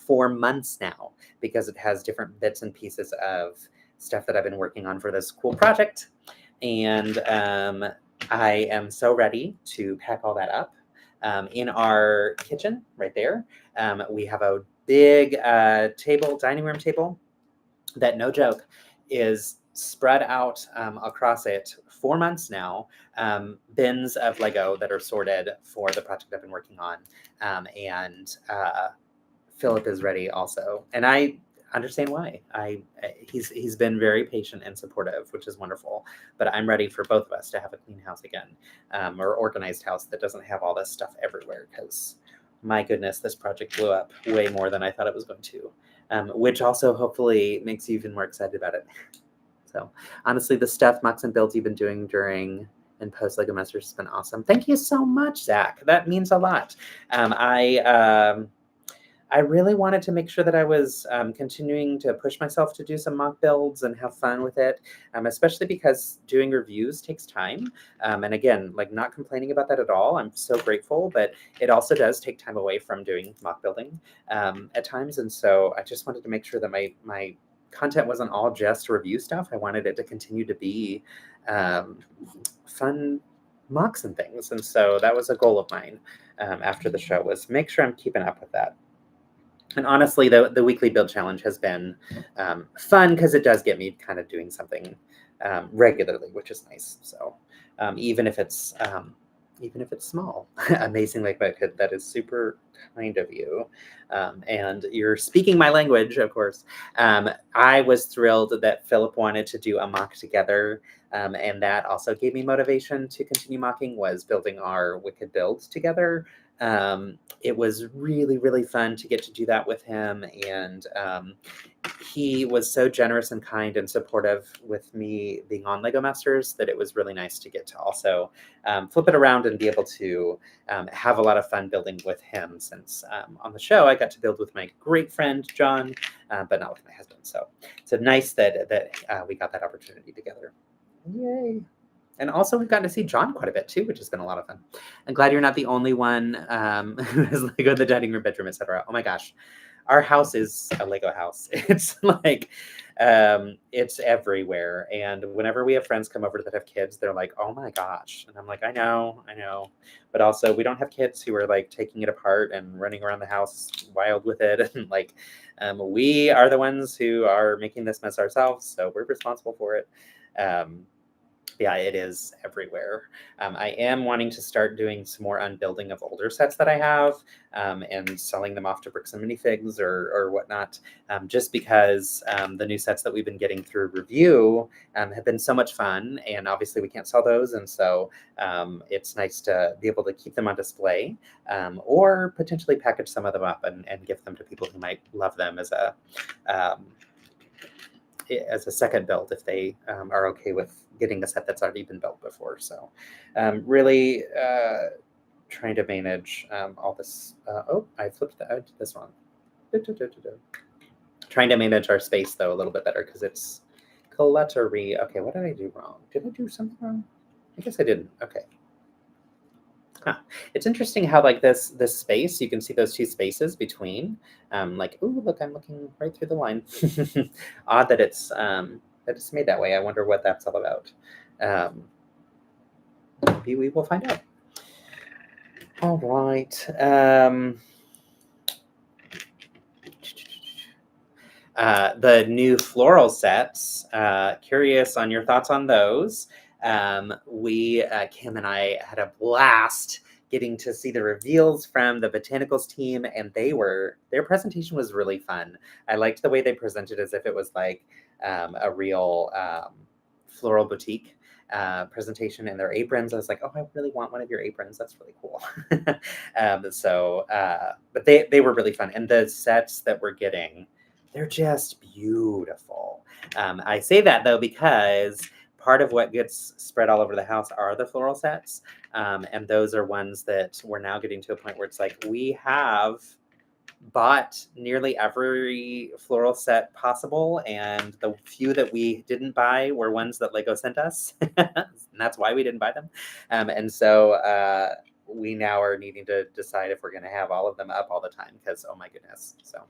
for months now because it has different bits and pieces of stuff that I've been working on for this cool project. And I am so ready to pack all that up. In our kitchen right there, we have a big dining room table that, no joke, is spread out across it 4 months now. Bins of Lego that are sorted for the project I've been working on. And Philip is ready also. And I understand why. He's been very patient and supportive, which is wonderful. But I'm ready for both of us to have a clean house again, or organized house that doesn't have all this stuff everywhere. Because my goodness, this project blew up way more than I thought it was going to, which also hopefully makes you even more excited about it. So honestly, the stuff mocks and builds you've been doing during and post Lego Masters has been awesome. Thank you so much, Zach. That means a lot. I really wanted to make sure that I was continuing to push myself to do some mock builds and have fun with it, especially because doing reviews takes time. And again, like not complaining about that at all. I'm so grateful, but it also does take time away from doing mock building at times. And so I just wanted to make sure that my content wasn't all just review stuff. I wanted it to continue to be fun mocks and things. And so that was a goal of mine after the show, was make sure I'm keeping up with that. And honestly, the weekly build challenge has been fun because it does get me kind of doing something regularly, which is nice. So even if it's small, amazingly quick, that is super kind of you. And you're speaking my language, of course. I was thrilled that Philip wanted to do a mock together. And that also gave me motivation to continue mocking, was building our Wicked builds together. It was really, really fun to get to do that with him. And he was so generous and kind and supportive with me being on Lego Masters that it was really nice to get to also flip it around and be able to have a lot of fun building with him, since on the show I got to build with my great friend John, but not with my husband. So it's nice that we got that opportunity together. Yay. And also we've gotten to see John quite a bit too, which has been a lot of fun. I'm glad you're not the only one who has Lego in the dining room, bedroom, etc. Oh my gosh. our house is a Lego house. It's like, it's everywhere. And whenever we have friends come over that have kids, they're like, oh my gosh. And I'm like, I know. But also, we don't have kids who are like taking it apart and running around the house wild with it. And like, we are the ones who are making this mess ourselves. So we're responsible for it. Yeah, it is everywhere. I am wanting to start doing some more unbuilding of older sets that I have, and selling them off to Bricks and Minifigs or whatnot, just because the new sets that we've been getting through review have been so much fun, and obviously we can't sell those, and so it's nice to be able to keep them on display, or potentially package some of them up and give them to people who might love them um, as a second build if they are okay with getting a set that's already been built before. So really trying to manage all this. Oh, I flipped this one. Trying to manage our space though a little bit better because it's cluttery. Okay, what did I do wrong? Did I do something wrong? I guess I didn't. Okay. Huh. It's interesting how like this space, you can see those two spaces between. Like, ooh, look, I'm looking right through the line. Odd that it's made that way. I wonder what that's all about. Maybe we will find out. All right. The new floral sets. Curious on your thoughts on those. Kim and I had a blast getting to see the reveals from the botanicals team, and their presentation was really fun. I liked the way they presented as if it was like a real floral boutique presentation, and their aprons. I was like, oh, I really want one of your aprons. That's really cool. But they were really fun, and the sets that we're getting, they're just beautiful. I say that though because part of what gets spread all over the house are the floral sets, and those are ones that we're now getting to a point where it's like we have bought nearly every floral set possible, and the few that we didn't buy were ones that Lego sent us, and that's why we didn't buy them. And so we now are needing to decide if we're going to have all of them up all the time because, oh my goodness. So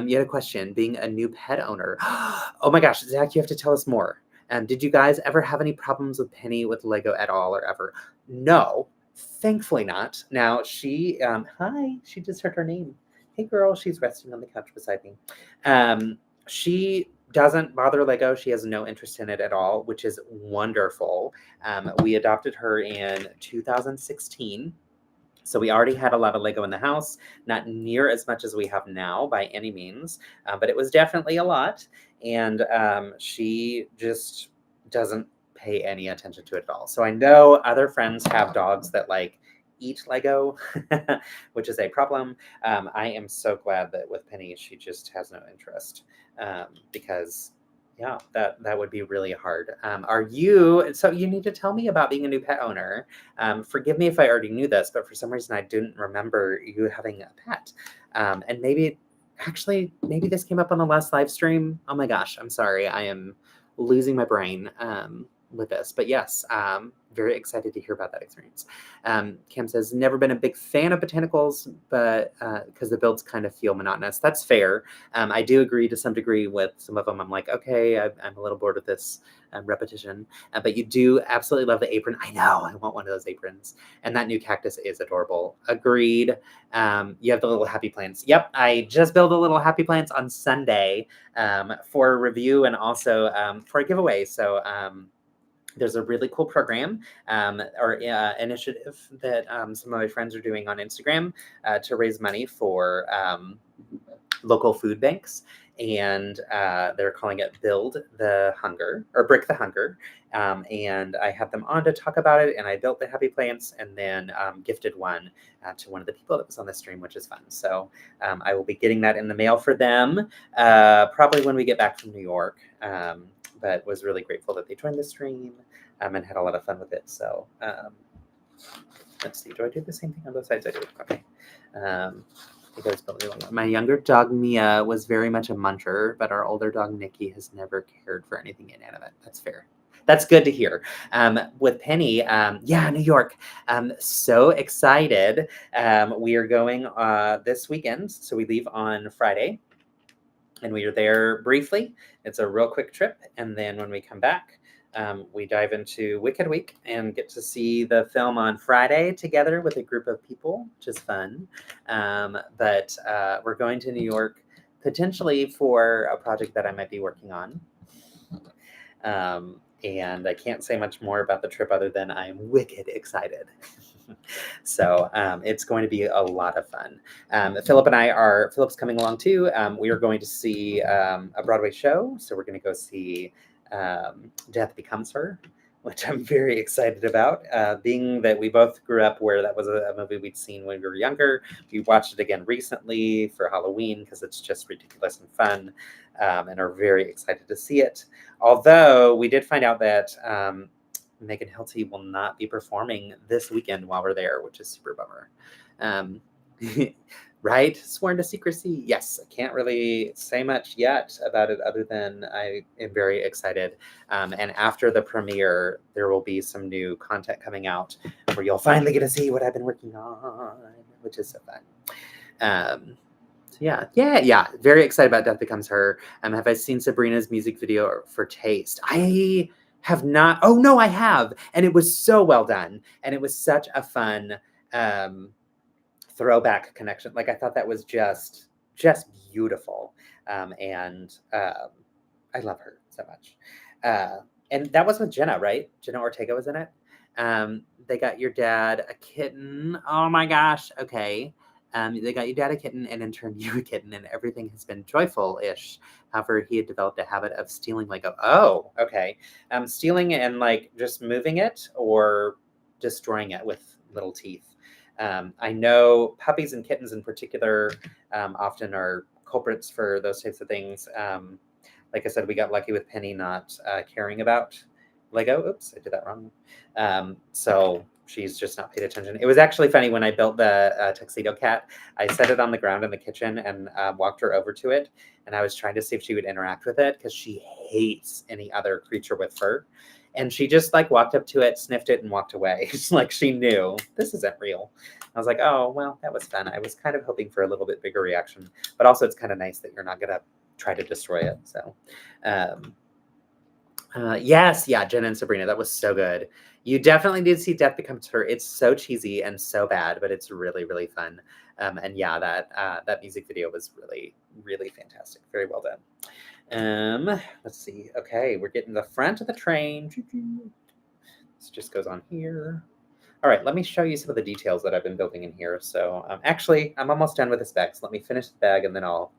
you had a question, being a new pet owner. Oh my gosh, Zach, you have to tell us more. Did you guys ever have any problems with Penny with Lego at all or ever? No, thankfully not. Now she, hi, she just heard her name. Hey girl, she's resting on the couch beside me. She doesn't bother Lego. She has no interest in it at all, which is wonderful. We adopted her in 2016. So we already had a lot of Lego in the house, not near as much as we have now by any means, but it was definitely a lot. And she just doesn't pay any attention to it at all. So I know other friends have dogs that like eat Lego, which is a problem. I am so glad that with Penny, she just has no interest, because yeah, that would be really hard. So you need to tell me about being a new pet owner. Forgive me if I already knew this, but for some reason I didn't remember you having a pet. And maybe this came up on the last live stream. Oh my gosh, I'm sorry. I am losing my brain with this. But yes, very excited to hear about that experience. Kim says, never been a big fan of botanicals, but because the builds kind of feel monotonous. That's fair. I do agree to some degree with some of them. I'm like, okay, I'm a little bored with this repetition. But you do absolutely love the apron. I know, I want one of those aprons. And that new cactus is adorable. Agreed. You have the little happy plants. Yep, I just built a little happy plants on Sunday for review and also for a giveaway. So there's a really cool program or initiative that some of my friends are doing on Instagram to raise money for local food banks. And they're calling it Build the Hunger or Brick the Hunger. And I had them on to talk about it. And I built the happy plants and then gifted one to one of the people that was on the stream, which is fun. So I will be getting that in the mail for them probably when we get back from New York. But was really grateful that they joined the stream and had a lot of fun with it. So let's see, do I do the same thing on both sides? I do. Okay. My younger dog, Mia, was very much a muncher, but our older dog, Nikki, has never cared for anything inanimate. That's fair. That's good to hear. With Penny, yeah, New York. So excited. We are going this weekend. So we leave on Friday and we are there briefly. It's a real quick trip. And then when we come back, we dive into Wicked Week and get to see the film on Friday together with a group of people, which is fun. But we're going to New York potentially for a project that I might be working on. And I can't say much more about the trip other than I'm wicked excited. So it's going to be a lot of fun. Philip's coming along too. We are going to see a Broadway show. So we're going to go see Death Becomes Her, which I'm very excited about. Being that we both grew up where that was a movie we'd seen when we were younger. We watched it again recently for Halloween because it's just ridiculous and fun, and are very excited to see it. Although we did find out that Megan Hilty will not be performing this weekend while we're there, which is super bummer. Right? Sworn to secrecy. Yes, I can't really say much yet about it other than I am very excited. And after the premiere, there will be some new content coming out where you'll finally get to see what I've been working on, which is so fun. Yeah. Very excited about Death Becomes Her. Have I seen Sabrina's music video for Taste? I have not. Oh no, I have, and it was so well done, and it was such a fun throwback connection. Like I thought that was just beautiful, and I love her so much. And that was with Jenna, right? Jenna Ortega was in it. They got your dad a kitten. Oh my gosh. Okay. They got your dad a kitten and in turn you a kitten, and everything has been joyful-ish. However, he had developed a habit of stealing stealing and like just moving it or destroying it with little teeth. I know puppies and kittens in particular often are culprits for those types of things. Like I said, we got lucky with Penny not caring about Lego. Oops, I did that wrong. So she's just not paid attention. It was actually funny when I built the tuxedo cat. I set it on the ground in the kitchen and walked her over to it. And I was trying to see if she would interact with it because she hates any other creature with fur. And she just like walked up to it, sniffed it, and walked away. It's like she knew this isn't real. I was like, oh, well, that was fun. I was kind of hoping for a little bit bigger reaction. But also it's kind of nice that you're not going to try to destroy it. So yes, yeah, Jenna and Sabrina, that was so good. You definitely need to see Death Becomes Her. It's so cheesy and so bad, but it's really, really fun. And yeah, that music video was really, really fantastic. Very well done. Let's see. Okay, we're getting the front of the train. This just goes on here. All right, let me show you some of the details that I've been building in here. So actually, I'm almost done with this bag. So let me finish the bag and then I'll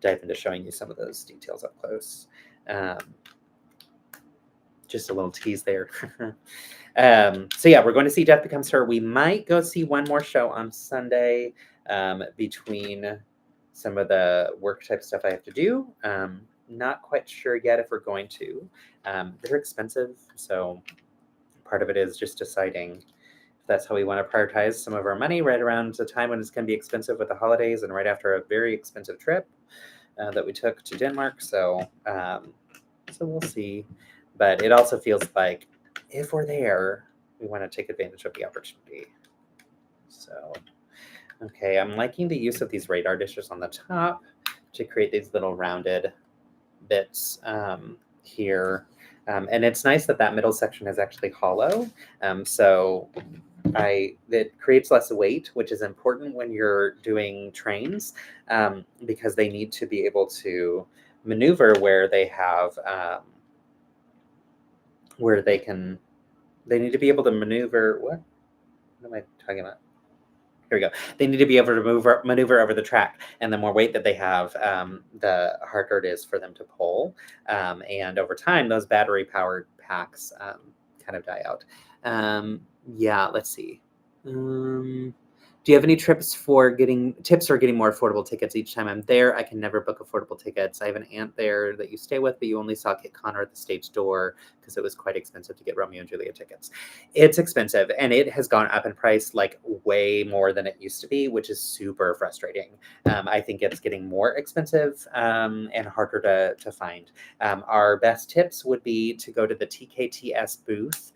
dive into showing you some of those details up close. Just a little tease there. So yeah, we're going to see Death Becomes Her. We might go see one more show on Sunday between some of the work type stuff I have to do. Not quite sure yet if we're going to. They're expensive, so part of it is just deciding if that's how we want to prioritize some of our money right around the time when it's going to be expensive with the holidays and right after a very expensive trip that we took to Denmark. So we'll see. But it also feels like if we're there, we want to take advantage of the opportunity. So, okay, I'm liking the use of these radar dishes on the top to create these little rounded bits here. And it's nice that that middle section is actually hollow. So it creates less weight, which is important when you're doing trains because they need to be able to maneuver where they have they need to be able to maneuver. What am I talking about? Here we go. They need to be able to maneuver over the track, and the more weight that they have, the harder it is for them to pull. And over time, those battery-powered packs kind of die out. Yeah, let's see. Do you have any tips for getting more affordable tickets each time I'm there? I can never book affordable tickets. I have an aunt there that you stay with, but you only saw Kit Connor at the stage door because it was quite expensive to get Romeo and Juliet tickets. It's expensive, and it has gone up in price like way more than it used to be, which is super frustrating. I think it's getting more expensive and harder to find. Our best tips would be to go to the TKTS booth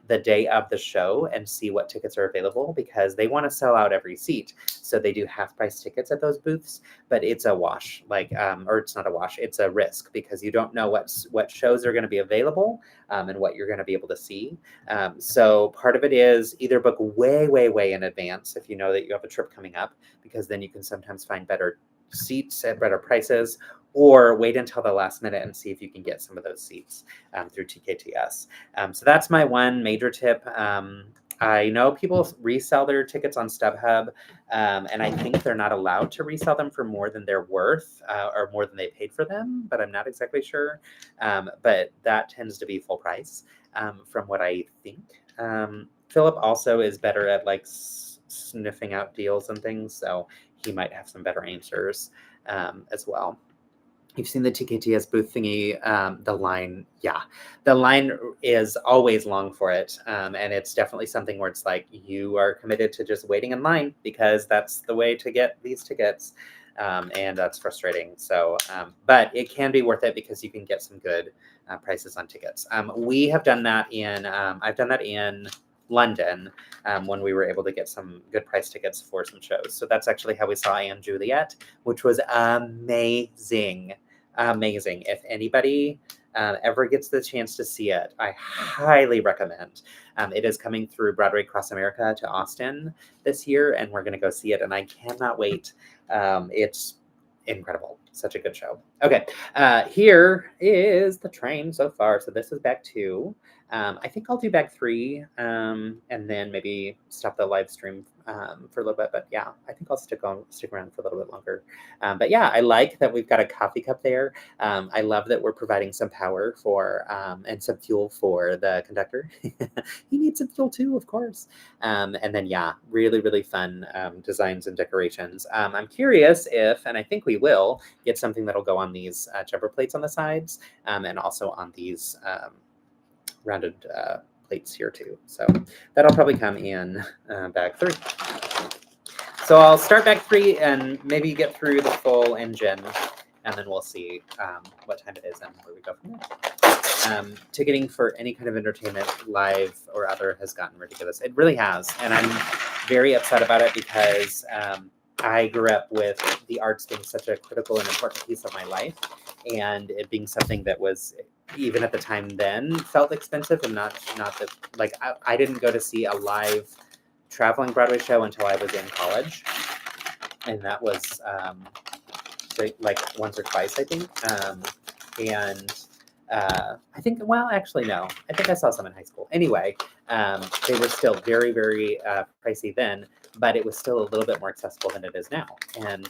the day of the show and see what tickets are available, because they want to sell out every seat. So they do half price tickets at those booths, but it's a wash, or it's not a wash, it's a risk, because you don't know what shows are going to be available and what you're going to be able to see. So part of it is either book way, way, way in advance if you know that you have a trip coming up, because then you can sometimes find better seats at better prices, or wait until the last minute and see if you can get some of those seats through TKTS. So that's my one major tip. I know people resell their tickets on StubHub, and I think they're not allowed to resell them for more than they're worth or more than they paid for them, but I'm not exactly sure. But that tends to be full price from what I think. Philip also is better at like sniffing out deals and things, so he might have some better answers as well. You've seen the TKTS booth thingy, the line is always long for it. And it's definitely something where it's like, you are committed to just waiting in line because that's the way to get these tickets. And that's frustrating. So, but it can be worth it because you can get some good prices on tickets. We have done that I've done that in London when we were able to get some good price tickets for some shows. So that's actually how we saw Anne Juliet, which was amazing. Amazing. If anybody ever gets the chance to see it, I highly recommend. It is coming through Broadway Cross America to Austin this year, and we're going to go see it, and I cannot wait. It's incredible. Such a good show. Okay, here is the train so far. So this is back 2. I think I'll do back 3 and then maybe stop the live stream for a little bit. But yeah, I think I'll stick around for a little bit longer. But yeah, I like that we've got a coffee cup there. I love that we're providing some power for and some fuel for the conductor. He needs some fuel too, of course. And then yeah, really, really fun designs and decorations. I'm curious if, and I think we will, get something that'll go on these jumper plates on the sides and also on these rounded plates here too. So that'll probably come in bag 3. So I'll start bag 3 and maybe get through the full engine, and then we'll see what time it is and where we go from there. Ticketing for any kind of entertainment, live or other, has gotten ridiculous. It really has, and I'm very upset about it because I grew up with the arts being such a critical and important piece of my life, and it being something that was, even at the time then, felt expensive, and not that, like, I didn't go to see a live traveling Broadway show until I was in college, and that was like once or twice, I think. And I think, well, actually, no, I think I saw some in high school. Anyway, they were still very, very pricey then, but it was still a little bit more accessible than it is now. And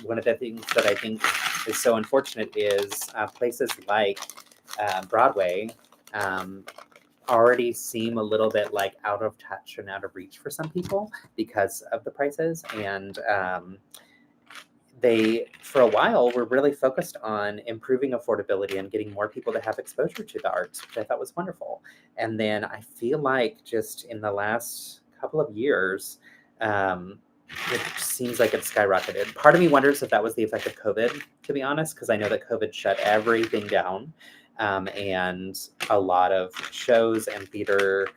one of the things that I think is so unfortunate is places like Broadway already seem a little bit like out of touch and out of reach for some people because of the prices. And they, for a while, were really focused on improving affordability and getting more people to have exposure to the arts, which I thought was wonderful. And then I feel like just in the last couple of years, it seems like it's skyrocketed. Part of me wonders if that was the effect of COVID, to be honest, because I know that COVID shut everything down, and a lot of shows and theaters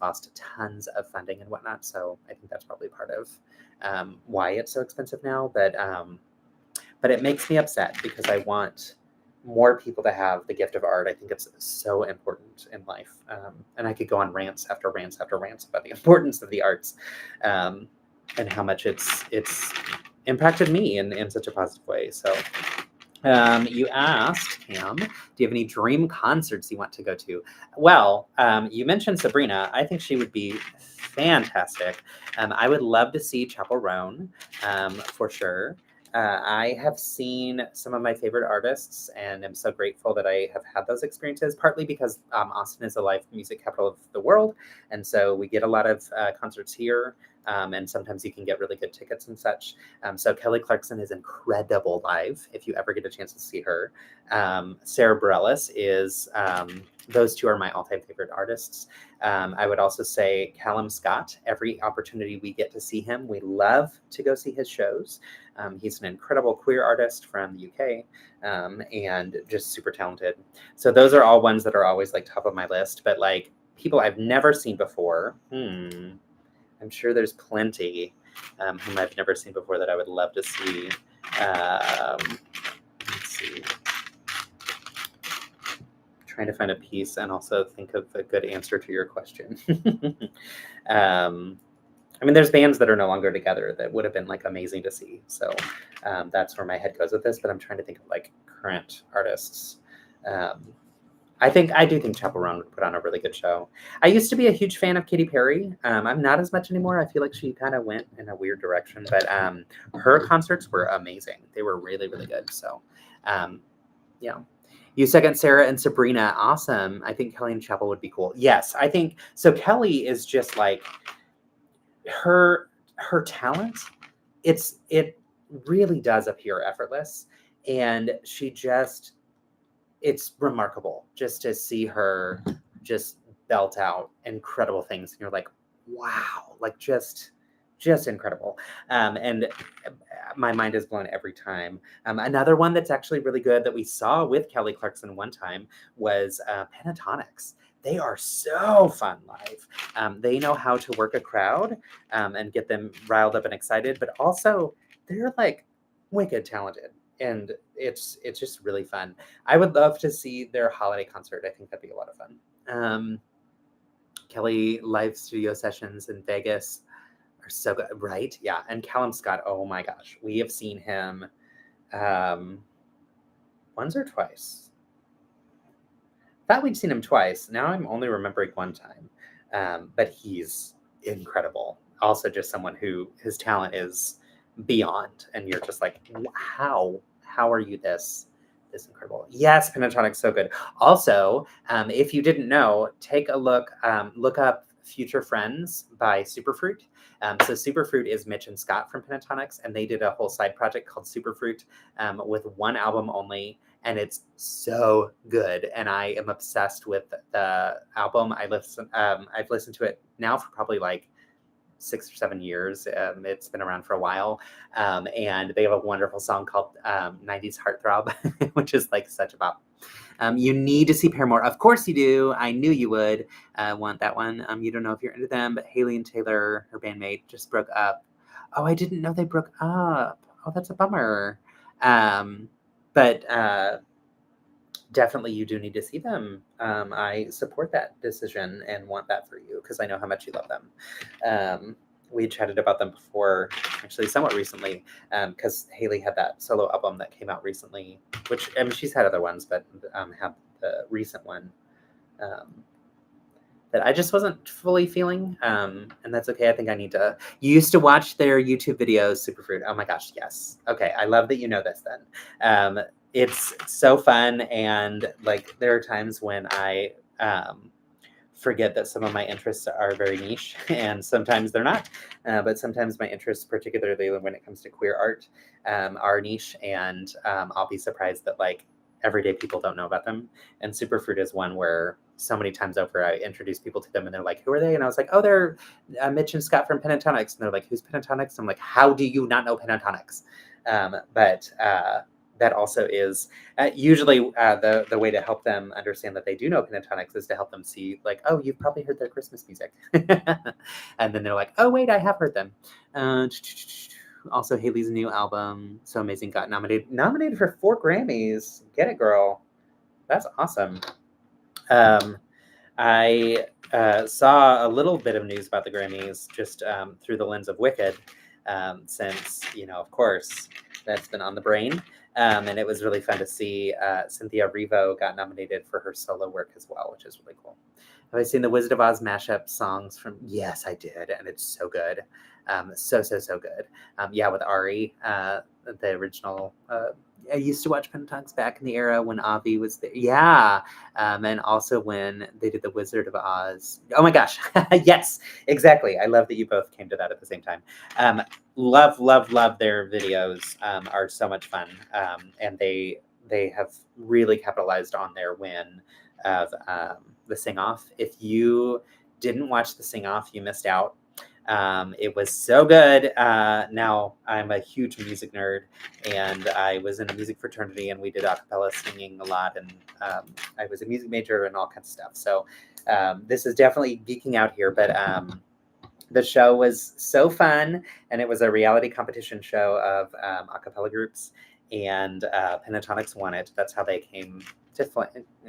lost tons of funding and whatnot. So I think that's probably part of why it's so expensive now. But it makes me upset because I want more people to have the gift of art. I think it's so important in life. And I could go on rants after rants after rants about the importance of the arts and how much it's impacted me in such a positive way. So you asked, Cam, do you have any dream concerts you want to go to? Well, you mentioned Sabrina. I think she would be fantastic. I would love to see Chapel Roan for sure. I have seen some of my favorite artists, and I'm so grateful that I have had those experiences, partly because Austin is the live music capital of the world, and so we get a lot of concerts here. and sometimes you can get really good tickets and such. So Kelly Clarkson is incredible live if you ever get a chance to see her. Sarah Bareilles is, those two are my all-time favorite artists. I would also say Callum Scott. Every opportunity we get to see him, we love to go see his shows. He's an incredible queer artist from the UK, and just super talented. So those are all ones that are always like top of my list. But like people I've never seen before, I'm sure there's plenty whom I've never seen before that I would love to see. Let's see. Trying to find a piece and also think of a good answer to your question. I mean, there's bands that are no longer together that would have been like amazing to see. So that's where my head goes with this, but I'm trying to think of like current artists. I do think Chappell Roan would put on a really good show. I used to be a huge fan of Katy Perry. I'm not as much anymore. I feel like she kind of went in a weird direction, but her concerts were amazing. They were really, really good. So yeah. You second Sarah and Sabrina. Awesome. I think Kelly and Chappell would be cool. Yes, I think so. Kelly is just like her talent. It really does appear effortless, and it's remarkable just to see her just belt out incredible things. And you're like, wow, like just incredible. And my mind is blown every time. Another one that's actually really good that we saw with Kelly Clarkson one time was Pentatonics. They are so fun live. They know how to work a crowd and get them riled up and excited, but also they're like wicked talented. And it's just really fun. I would love to see their holiday concert. I think that'd be a lot of fun. Kelly live studio sessions in Vegas are so good, right? Yeah. And Callum Scott, oh my gosh, we have seen him once or twice. Thought we'd seen him twice. Now I'm only remembering one time. But he's incredible. Also just someone who his talent is beyond, and you're just like, how are you this incredible? Yes, Pentatonics, so good. Also, if you didn't know, take a look up Future Friends by Superfruit. So Superfruit is Mitch and Scott from Pentatonics, and they did a whole side project called Superfruit with one album only, and it's so good. And I am obsessed with the album. I've listened to it now for probably like 6 or 7 years. It's been around for a while. And they have a wonderful song called 90s Heartthrob, which is like such a bop. You need to see Paramore. Of course you do. I knew you would want that one. You don't know if you're into them, but Haley and Taylor, her bandmate, just broke up. Oh, I didn't know they broke up. Oh, that's a bummer. But definitely you do need to see them. I support that decision and want that for you because I know how much you love them. We chatted about them before, actually somewhat recently, because Haley had that solo album that came out recently, which, I mean, she's had other ones, but had the recent one that I just wasn't fully feeling, and that's okay. I think I need to. You used to watch their YouTube videos, Superfruit. Oh my gosh, yes. Okay, I love that you know this then. It's so fun, and like there are times when I forget that some of my interests are very niche, and sometimes they're not. But sometimes my interests, particularly when it comes to queer art, are niche, and I'll be surprised that like everyday people don't know about them. And Superfruit is one where so many times over I introduce people to them and they're like, who are they? And I was like, oh, they're Mitch and Scott from Pentatonics. And they're like, who's Pentatonics? I'm like, how do you not know Pentatonics? But that also is usually the way to help them understand that they do know Pentatonics is to help them see like, oh, you've probably heard their Christmas music. And then they're like, oh, wait, I have heard them. Also, Haley's new album, So Amazing, got nominated for 4 Grammys. Get it, girl. That's awesome. I saw a little bit of news about the Grammys just through the lens of Wicked, since, of course, that's been on the brain. And it was really fun to see Cynthia Erivo got nominated for her solo work as well, which is really cool. Have I seen the Wizard of Oz mashup songs from? Yes, I did, and it's so good. So good. Yeah, with Ari, the original. I used to watch Pentatonics back in the era when Avi was there. Yeah, and also when they did the Wizard of Oz. Oh my gosh, yes, exactly. I love that you both came to that at the same time. Love, love, love their videos. Are so much fun, and they have really capitalized on their win of the Sing Off. If you didn't watch the Sing Off, you missed out. It was so good. Now I'm a huge music nerd, and I was in a music fraternity, and we did a cappella singing a lot, and I was a music major and all kinds of stuff. So this is definitely geeking out here, but the show was so fun, and it was a reality competition show of a cappella groups, and Pentatonics won it. That's how they came to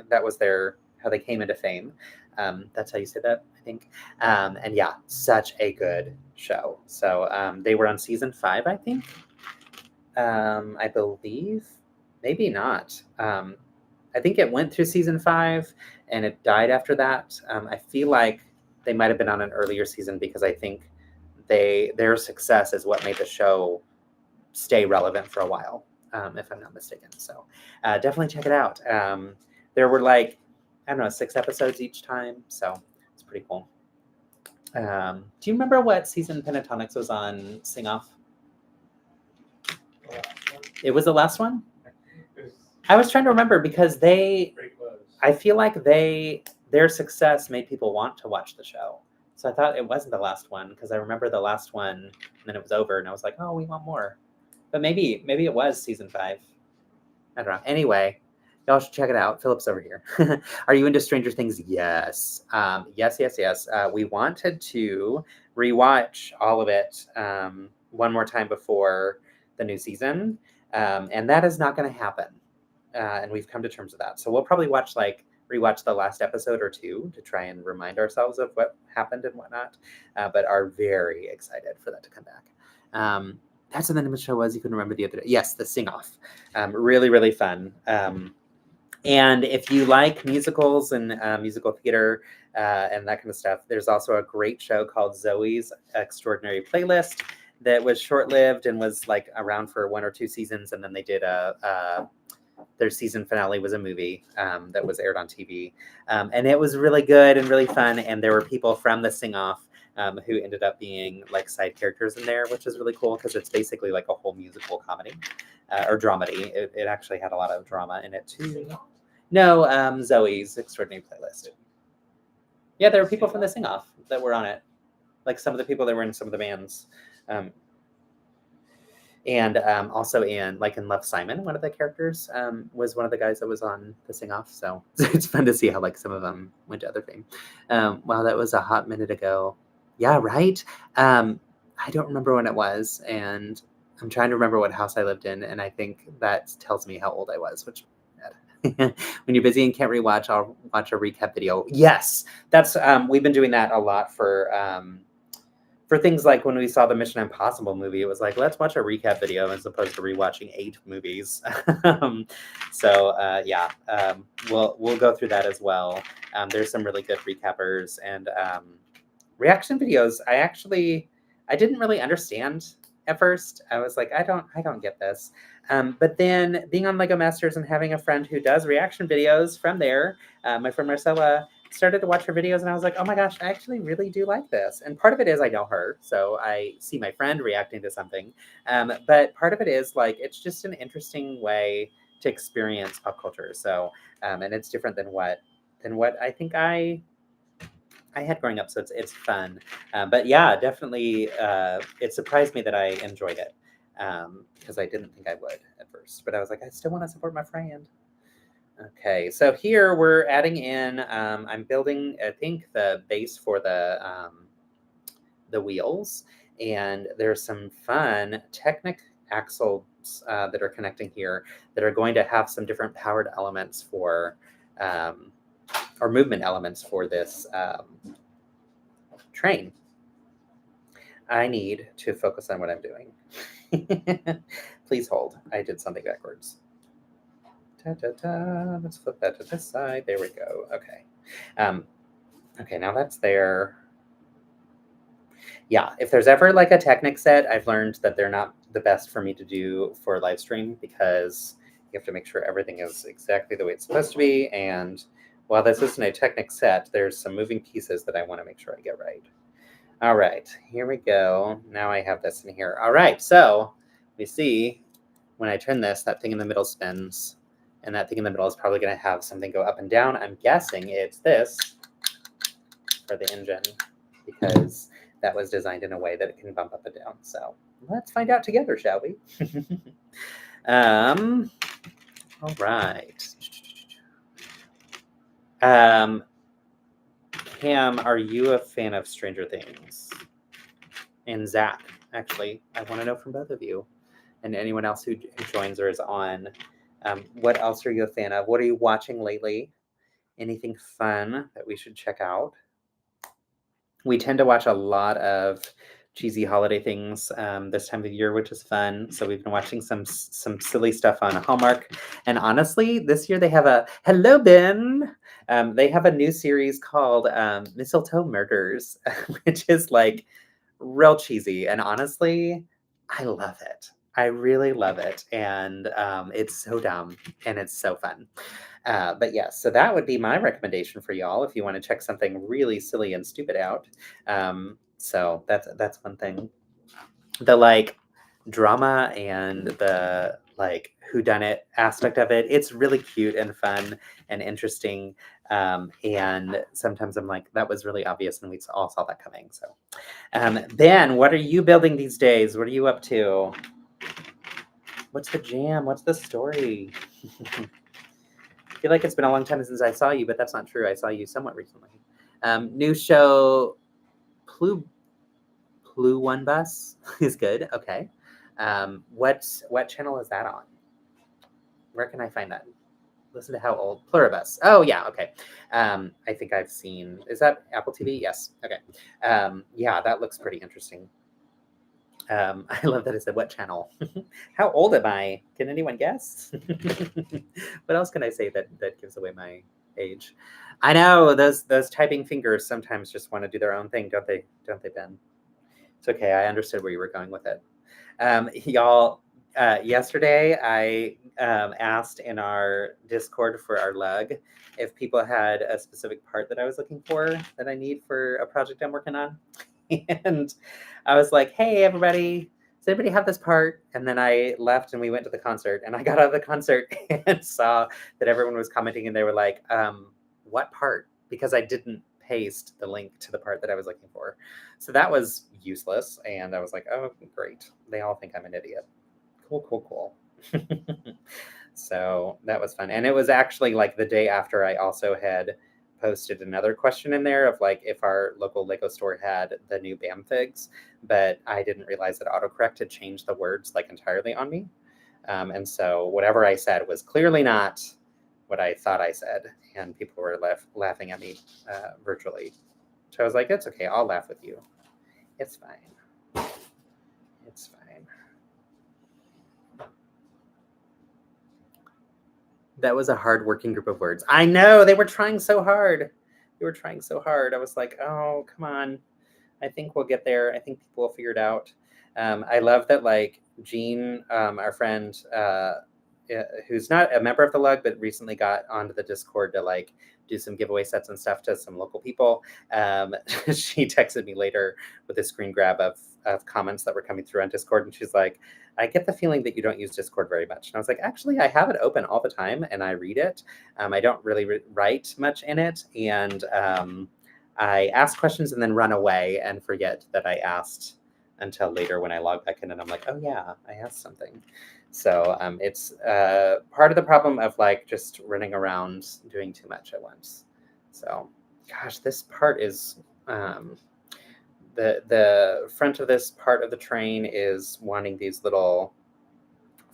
that was their how they came into fame. That's how you say that, I think. And yeah, such a good show. So they were on season 5, I think. I believe, maybe not. I think it went through season 5 and it died after that. I feel like they might have been on an earlier season because I think their success is what made the show stay relevant for a while, if I'm not mistaken. So definitely check it out. There were like, I don't know, 6 episodes each time. So it's pretty cool. Do you remember what season Pentatonics was on Sing Off? It was the last one? I was trying to remember because I feel like their success made people want to watch the show. So I thought it wasn't the last one because I remember the last one and then it was over and I was like, oh, we want more. But maybe it was season 5. I don't know. Anyway, y'all should check it out. Philip's over here. Are you into Stranger Things? Yes. Yes. We wanted to rewatch all of it one more time before the new season. And that is not going to happen. And we've come to terms with that. So we'll probably rewatch the last episode or 2 to try and remind ourselves of what happened and whatnot, but are very excited for that to come back. That's what the name of the show was. You can remember the other day. Yes, the Sing Off. Really, really fun. And if you like musicals and musical theater and that kind of stuff, there's also a great show called Zoe's Extraordinary Playlist that was short-lived and was like around for 1 or 2 seasons, and then they did their season finale was a movie that was aired on TV, and it was really good and really fun. And there were people from the Sing Off who ended up being like side characters in there, which is really cool because it's basically like a whole musical comedy or dramedy. It actually had a lot of drama in it too. No, Zoe's Extraordinary Playlist. Yeah, there were people from the Sing Off that were on it, like some of the people that were in some of the bands. And also in Love, Simon, one of the characters was one of the guys that was on the Sing Off. So it's fun to see how like some of them went to other fame. Wow, that was a hot minute ago. Yeah, right. I don't remember when it was, and I'm trying to remember what house I lived in, and I think that tells me how old I was, which when you're busy and can't rewatch, I'll watch a recap video. Yes, that's we've been doing that a lot for things like when we saw the Mission Impossible movie. It was like, let's watch a recap video as opposed to rewatching 8 movies. We'll go through that as well. There's some really good recappers and reaction videos. I didn't really understand at first. I was like, I don't get this. But then being on Lego Masters and having a friend who does reaction videos from there, my friend Marcella, started to watch her videos and I was like, oh my gosh, I actually really do like this. And part of it is I know her, so I see my friend reacting to something. But part of it is like, it's just an interesting way to experience pop culture. So, and it's different than what I think I had growing up. So it's fun. But yeah, definitely, it surprised me that I enjoyed it because I didn't think I would at first. But I was like, I still want to support my friend. Okay, so here we're adding in, I'm building, I think, the base for the wheels, and there's some fun Technic axles that are connecting here that are going to have some different powered elements for, or movement elements for this train. I need to focus on what I'm doing. Please hold. I did something backwards. Let's flip that to this side. There we go. Okay. Okay, now that's there. Yeah, if there's ever like a Technic set, I've learned that they're not the best for me to do for live stream because you have to make sure everything is exactly the way it's supposed to be. And while this isn't a Technic set, there's some moving pieces that I want to make sure I get right. All right, here we go. Now I have this in here. All right, so we see when I turn this, that thing in the middle spins, and that thing in the middle is probably going to have something go up and down. I'm guessing it's this for the engine because that was designed in a way that it can bump up and down. So let's find out together, shall we? All right. Cam, are you a fan of Stranger Things? And Zach, actually, I want to know from both of you and anyone else who joins or is on. What else are you a fan of? What are you watching lately? Anything fun that we should check out? We tend to watch a lot of cheesy holiday things this time of year, which is fun. So we've been watching some silly stuff on Hallmark. And honestly, this year they have a hello, Ben. They have a new series called Mistletoe Murders, which is like real cheesy. And honestly, I love it. I really love it. And it's so dumb and it's so fun. But yes, so that would be my recommendation for y'all if you want to check something really silly and stupid out. So that's one thing. The like drama and the like whodunit aspect of it, it's really cute and fun and interesting. And sometimes I'm like, that was really obvious, and we all saw that coming. So, Ben, what are you building these days? What are you up to? What's the jam? What's the story? I feel like it's been a long time since I saw you, but that's not true. I saw you somewhat recently. New show, Plu One Bus is good. Okay. What channel is that on? Where can I find that? Listen to how old Pluribus. Oh yeah, okay. I think I've seen. Is that Apple TV? Yes. Okay. Yeah, that looks pretty interesting. I love that it said what channel. How old am I? Can anyone guess? What else can I say that gives away my age? I know those typing fingers sometimes just want to do their own thing, don't they? Don't they, Ben? It's okay. I understood where you were going with it. Y'all, yesterday I asked in our Discord for our lug if people had a specific part that I was looking for that I need for a project I'm working on. And I was like, hey, everybody, does anybody have this part? And then I left and we went to the concert, and I got out of the concert and saw that everyone was commenting, and they were like, what part? Because I didn't paste the link to the part that I was looking for. So that was useless. And I was like, oh, great. They all think I'm an idiot. Cool. So that was fun. And it was actually like the day after I also had posted another question in there of like if our local Lego store had the new BAM figs, but I didn't realize that autocorrect had changed the words like entirely on me. And so whatever I said was clearly not what I thought I said, and people were laughing at me virtually. So I was like, it's okay, I'll laugh with you. It's fine. It's fine. That was a hard-working group of words. I know, they were trying so hard. They were trying so hard. I was like, oh, come on. I think we'll get there. I think people will figure it out. I love that, like, Jean, our friend, who's not a member of the lug, but recently got onto the Discord to, like, do some giveaway sets and stuff to some local people. She texted me later with a screen grab of comments that were coming through on Discord, and she's like, I get the feeling that you don't use Discord very much. And I was like, actually, I have it open all the time, and I read it. I don't really write much in it, and I ask questions and then run away and forget that I asked until later when I log back in, and I'm like, oh yeah, I asked something. So it's part of the problem of like just running around doing too much at once. So, gosh, this part is the front of this part of the train is wanting these little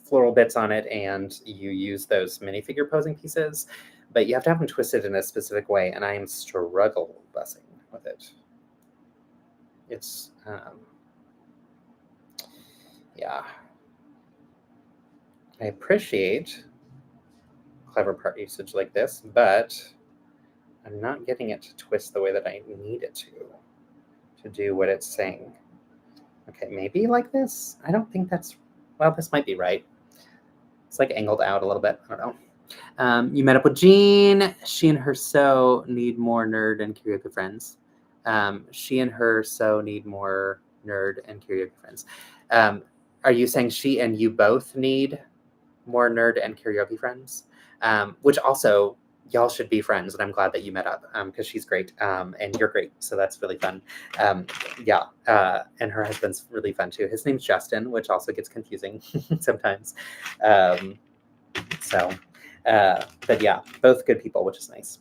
floral bits on it, and you use those minifigure posing pieces, but you have to have them twisted in a specific way, and I am struggle bussing with it. It's yeah. I appreciate clever part usage like this, but I'm not getting it to twist the way that I need it to. to do what it's saying. Okay, maybe like this? I don't think that's, well, this might be right. It's like angled out a little bit. I don't know. You met up with Jean. She and her so need more nerd and karaoke friends. She and her so need more nerd and karaoke friends. Are you saying she and you both need more nerd and karaoke friends? Which also, y'all should be friends, and I'm glad that you met up because she's great and you're great, so that's really fun. Yeah, and her husband's really fun too. His name's Justin, which also gets confusing sometimes. But yeah, both good people, which is nice.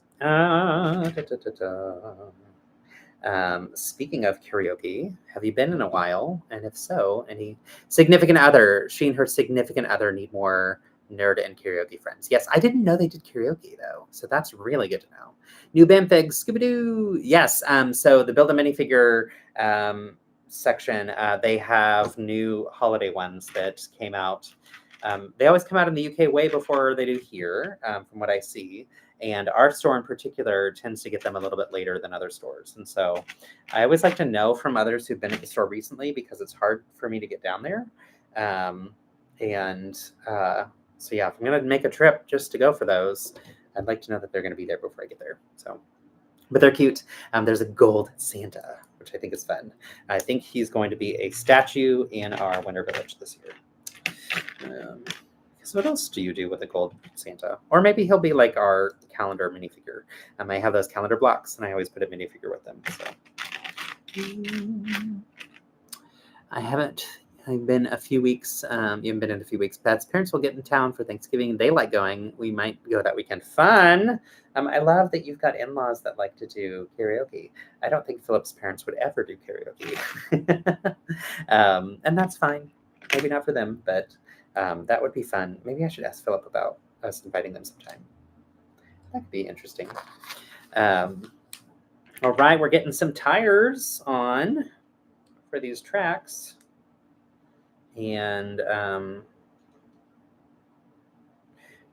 Speaking of karaoke, have you been in a while? And if so, any significant other? She and her significant other need more nerd and karaoke friends. Yes, I didn't know they did karaoke though, so that's really good to know. New Bamfig, Scooby-Doo. Yes, so the Build a Minifigure section, they have new holiday ones that came out. They always come out in the UK way before they do here, from what I see. And our store in particular tends to get them a little bit later than other stores. And so I always like to know from others who've been at the store recently because it's hard for me to get down there. So yeah, if I'm going to make a trip just to go for those, I'd like to know that they're going to be there before I get there. So, but they're cute. There's a gold Santa, which I think is fun. I think he's going to be a statue in our Winter Village this year. So what else do you do with a gold Santa? Or maybe he'll be like our calendar minifigure. I have those calendar blocks, and I always put a minifigure with them. So I've been a few weeks. You haven't been in a few weeks. Pat's parents will get in town for Thanksgiving. They like going. We might go that weekend. Fun. I love that you've got in-laws that like to do karaoke. I don't think Philip's parents would ever do karaoke. And that's fine. Maybe not for them, but that would be fun. Maybe I should ask Philip about us inviting them sometime. That could be interesting. All right, we're getting some tires on for these tracks. And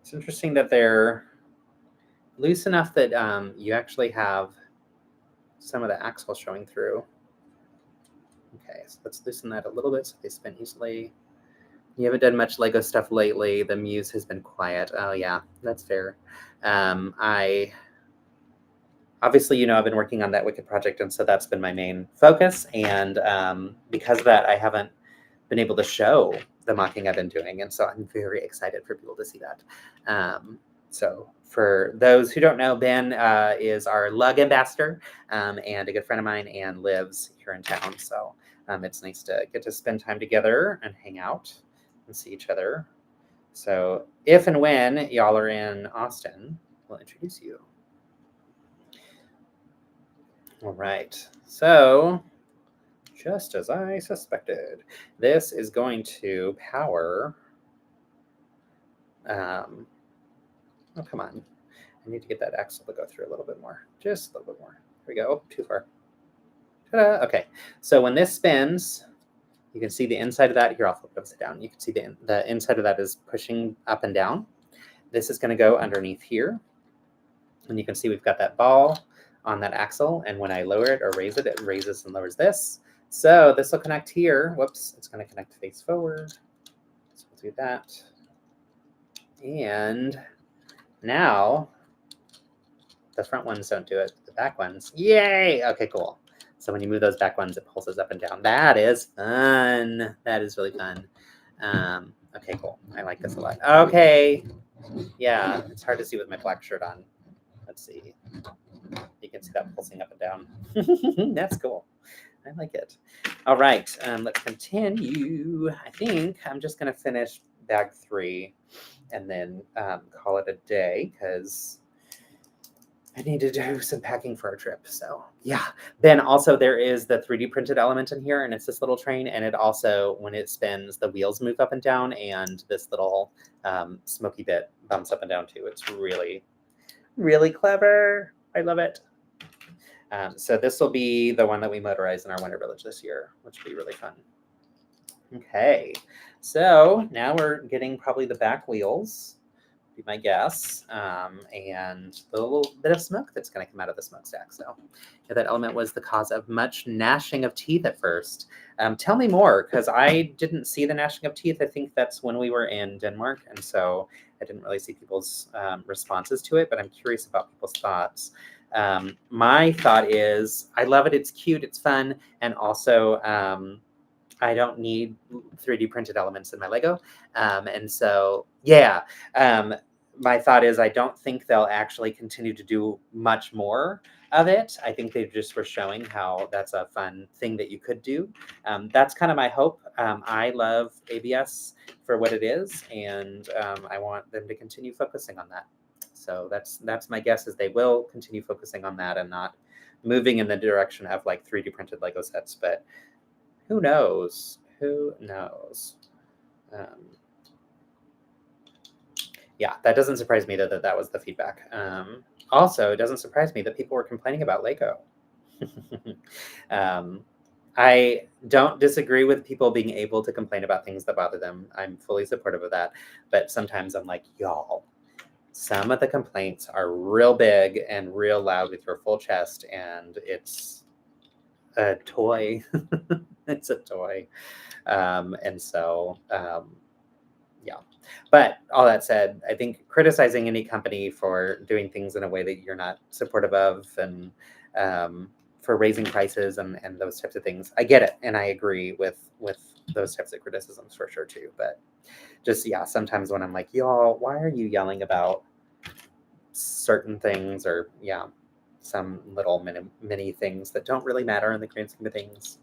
it's interesting that they're loose enough that you actually have some of the axle showing through. Okay, so let's loosen that a little bit so they spin easily. You haven't done much Lego stuff lately. The muse has been quiet. Oh yeah, that's fair. Obviously, I've been working on that Wicked project, and so that's been my main focus. And because of that, I haven't been able to show the mocking I've been doing, and so I'm very excited for people to see that. So for those who don't know, Ben is our lug ambassador and a good friend of mine, and lives here in town. So it's nice to get to spend time together and hang out and see each other. So if and when y'all are in Austin, we'll introduce you. All right, so just as I suspected, this is going to power. Oh, come on. I need to get that axle to go through a little bit more. Just a little bit more. Here we go. Too far. Ta-da. Okay, so when this spins, you can see the inside of that. Here, I'll flip it upside down. You can see the inside of that is pushing up and down. This is going to go underneath here. And you can see we've got that ball on that axle. And when I lower it or raise it, it raises and lowers this. So this will connect here. Whoops, it's going to connect face forward. So we'll do that. And now the front ones don't do it. The back ones, yay! Okay, cool. So when you move those back ones, it pulses up and down. That is fun. That is really fun. Okay, cool. I like this a lot. Okay. Yeah, it's hard to see with my black shirt on. Let's see. You can see that pulsing up and down. That's cool. I like it. All right, let's continue. I think I'm just going to finish bag 3 and then call it a day because I need to do some packing for our trip. So yeah. Then also there is the 3D printed element in here, and it's this little train. And it also, when it spins, the wheels move up and down, and this little smoky bit bumps up and down too. It's really, really clever. I love it. So this will be the one that we motorize in our Winter Village this year, which will be really fun. Okay, so now we're getting probably the back wheels be my guess. And the little bit of smoke that's going to come out of the smokestack. So yeah, that element was the cause of much gnashing of teeth at first. Tell me more, because I didn't see the gnashing of teeth. I think that's when we were in Denmark, and so I didn't really see people's responses to it, but I'm curious about people's thoughts. My thought is, I love it. It's cute. It's fun. And also, I don't need 3D printed elements in my Lego. And so, yeah, my thought is I don't think they'll actually continue to do much more of it. I think they just were showing how that's a fun thing that you could do. That's kind of my hope. I love ABS for what it is, and I want them to continue focusing on that. So that's my guess, is they will continue focusing on that and not moving in the direction of like 3D printed Lego sets. But who knows? Who knows? Yeah, that doesn't surprise me that was the feedback. Also, it doesn't surprise me that people were complaining about Lego. I don't disagree with people being able to complain about things that bother them. I'm fully supportive of that. But sometimes I'm like, y'all, some of the complaints are real big and real loud with your full chest, and it's a toy. It's a toy. And so, yeah. But all that said, I think criticizing any company for doing things in a way that you're not supportive of, and for raising prices and those types of things, I get it. And I agree with those types of criticisms for sure too. But just, yeah, sometimes when I'm like, y'all, why are you yelling about certain things, or yeah, some little mini things that don't really matter in the grand scheme of things.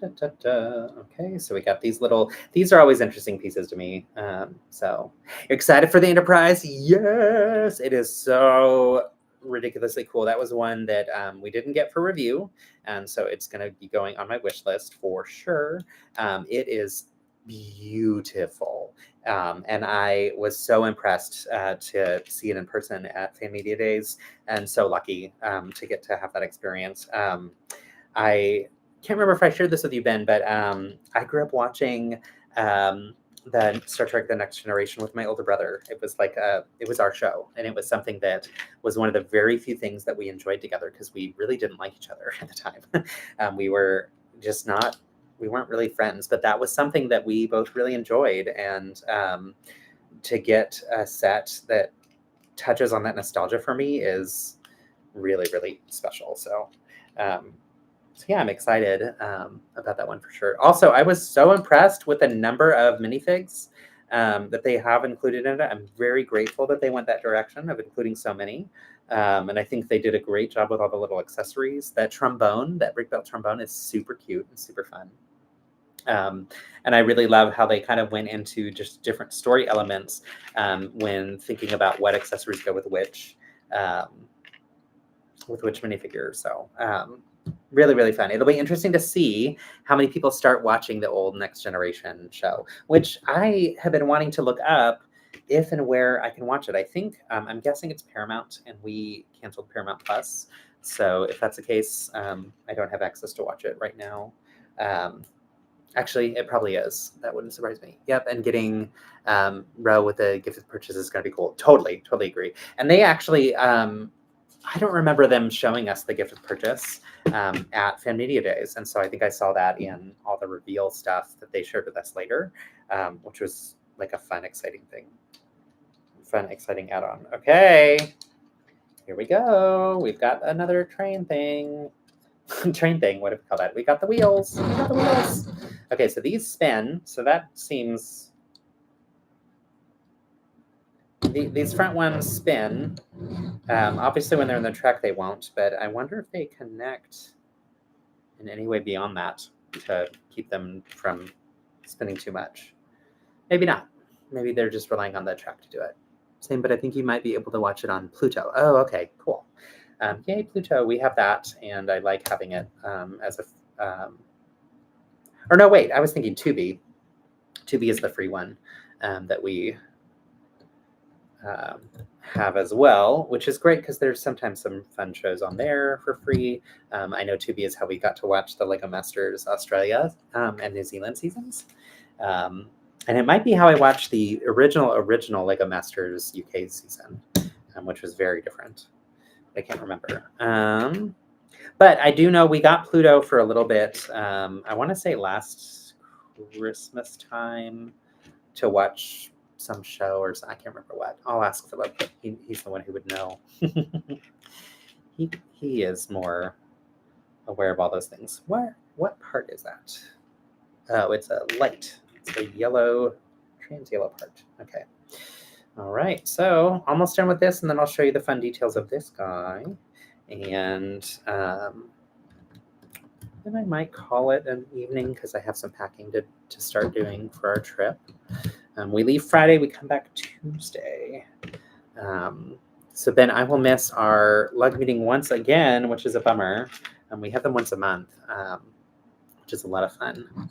Okay, so we got these are always interesting pieces to me. So you're excited for the Enterprise? Yes, it is so ridiculously cool. That was one that we didn't get for review, and so it's going to be going on my wish list for sure. It is beautiful, and I was so impressed to see it in person at Fan Media Days, and so lucky to get to have that experience. I can't remember if I shared this with you, Ben, but I grew up watching the Star Trek: The Next Generation with my older brother. It was like it was our show, and it was something that was one of the very few things that we enjoyed together, because we really didn't like each other at the time. We were just not. We weren't really friends, but that was something that we both really enjoyed, and to get a set that touches on that nostalgia for me is really, really special. So yeah, I'm excited about that one for sure. Also, I was so impressed with the number of minifigs that they have included in it. I'm very grateful that they went that direction of including so many. And I think they did a great job with all the little accessories. That trombone, that brick belt trombone, is super cute and super fun. And I really love how they kind of went into just different story elements when thinking about what accessories go with which minifigure. So really, really fun. It'll be interesting to see how many people start watching the old Next Generation show, which I have been wanting to look up if and where I can watch it. I think, I'm guessing it's Paramount, and we canceled Paramount Plus. So if that's the case, I don't have access to watch it right now. Actually, it probably is. That wouldn't surprise me. Yep, and getting Row with a gifted purchase is going to be cool. Totally agree. And they actually, I don't remember them showing us the gifted purchase at Fan Media Days, and so I think I saw that in all the reveal stuff that they shared with us later, which was like a fun, exciting add-on. Okay, here we go. We've got another train thing. Train thing, what do we call that? We got the wheels. Okay, so these spin, so that seems... These front ones spin. Obviously, when they're in the track, they won't, but I wonder if they connect in any way beyond that to keep them from spinning too much. Maybe not. Maybe they're just relying on the track to do it. Same, but I think you might be able to watch it on Pluto. Oh, okay, cool. Yay, Pluto, we have that, and I like having it as a... or no, wait, I was thinking Tubi. Tubi is the free one that we have as well, which is great because there's sometimes some fun shows on there for free. I know Tubi is how we got to watch the Lego Masters Australia and New Zealand seasons. And it might be how I watched the original Lego Masters UK season, which was very different. I can't remember. But I do know we got Pluto for a little bit. I want to say last Christmas time to watch some show or I can't remember what. I'll ask Philip. He's the one who would know. he is more aware of all those things. What part is that? Oh, it's a light. It's a yellow, trans yellow part. Okay. All right. So almost done with this, and then I'll show you the fun details of this guy. And then I might call it an evening because I have some packing to start doing for our trip. We leave Friday. We come back Tuesday. So then I will miss our lug meeting once again, which is a bummer. We have them once a month, which is a lot of fun.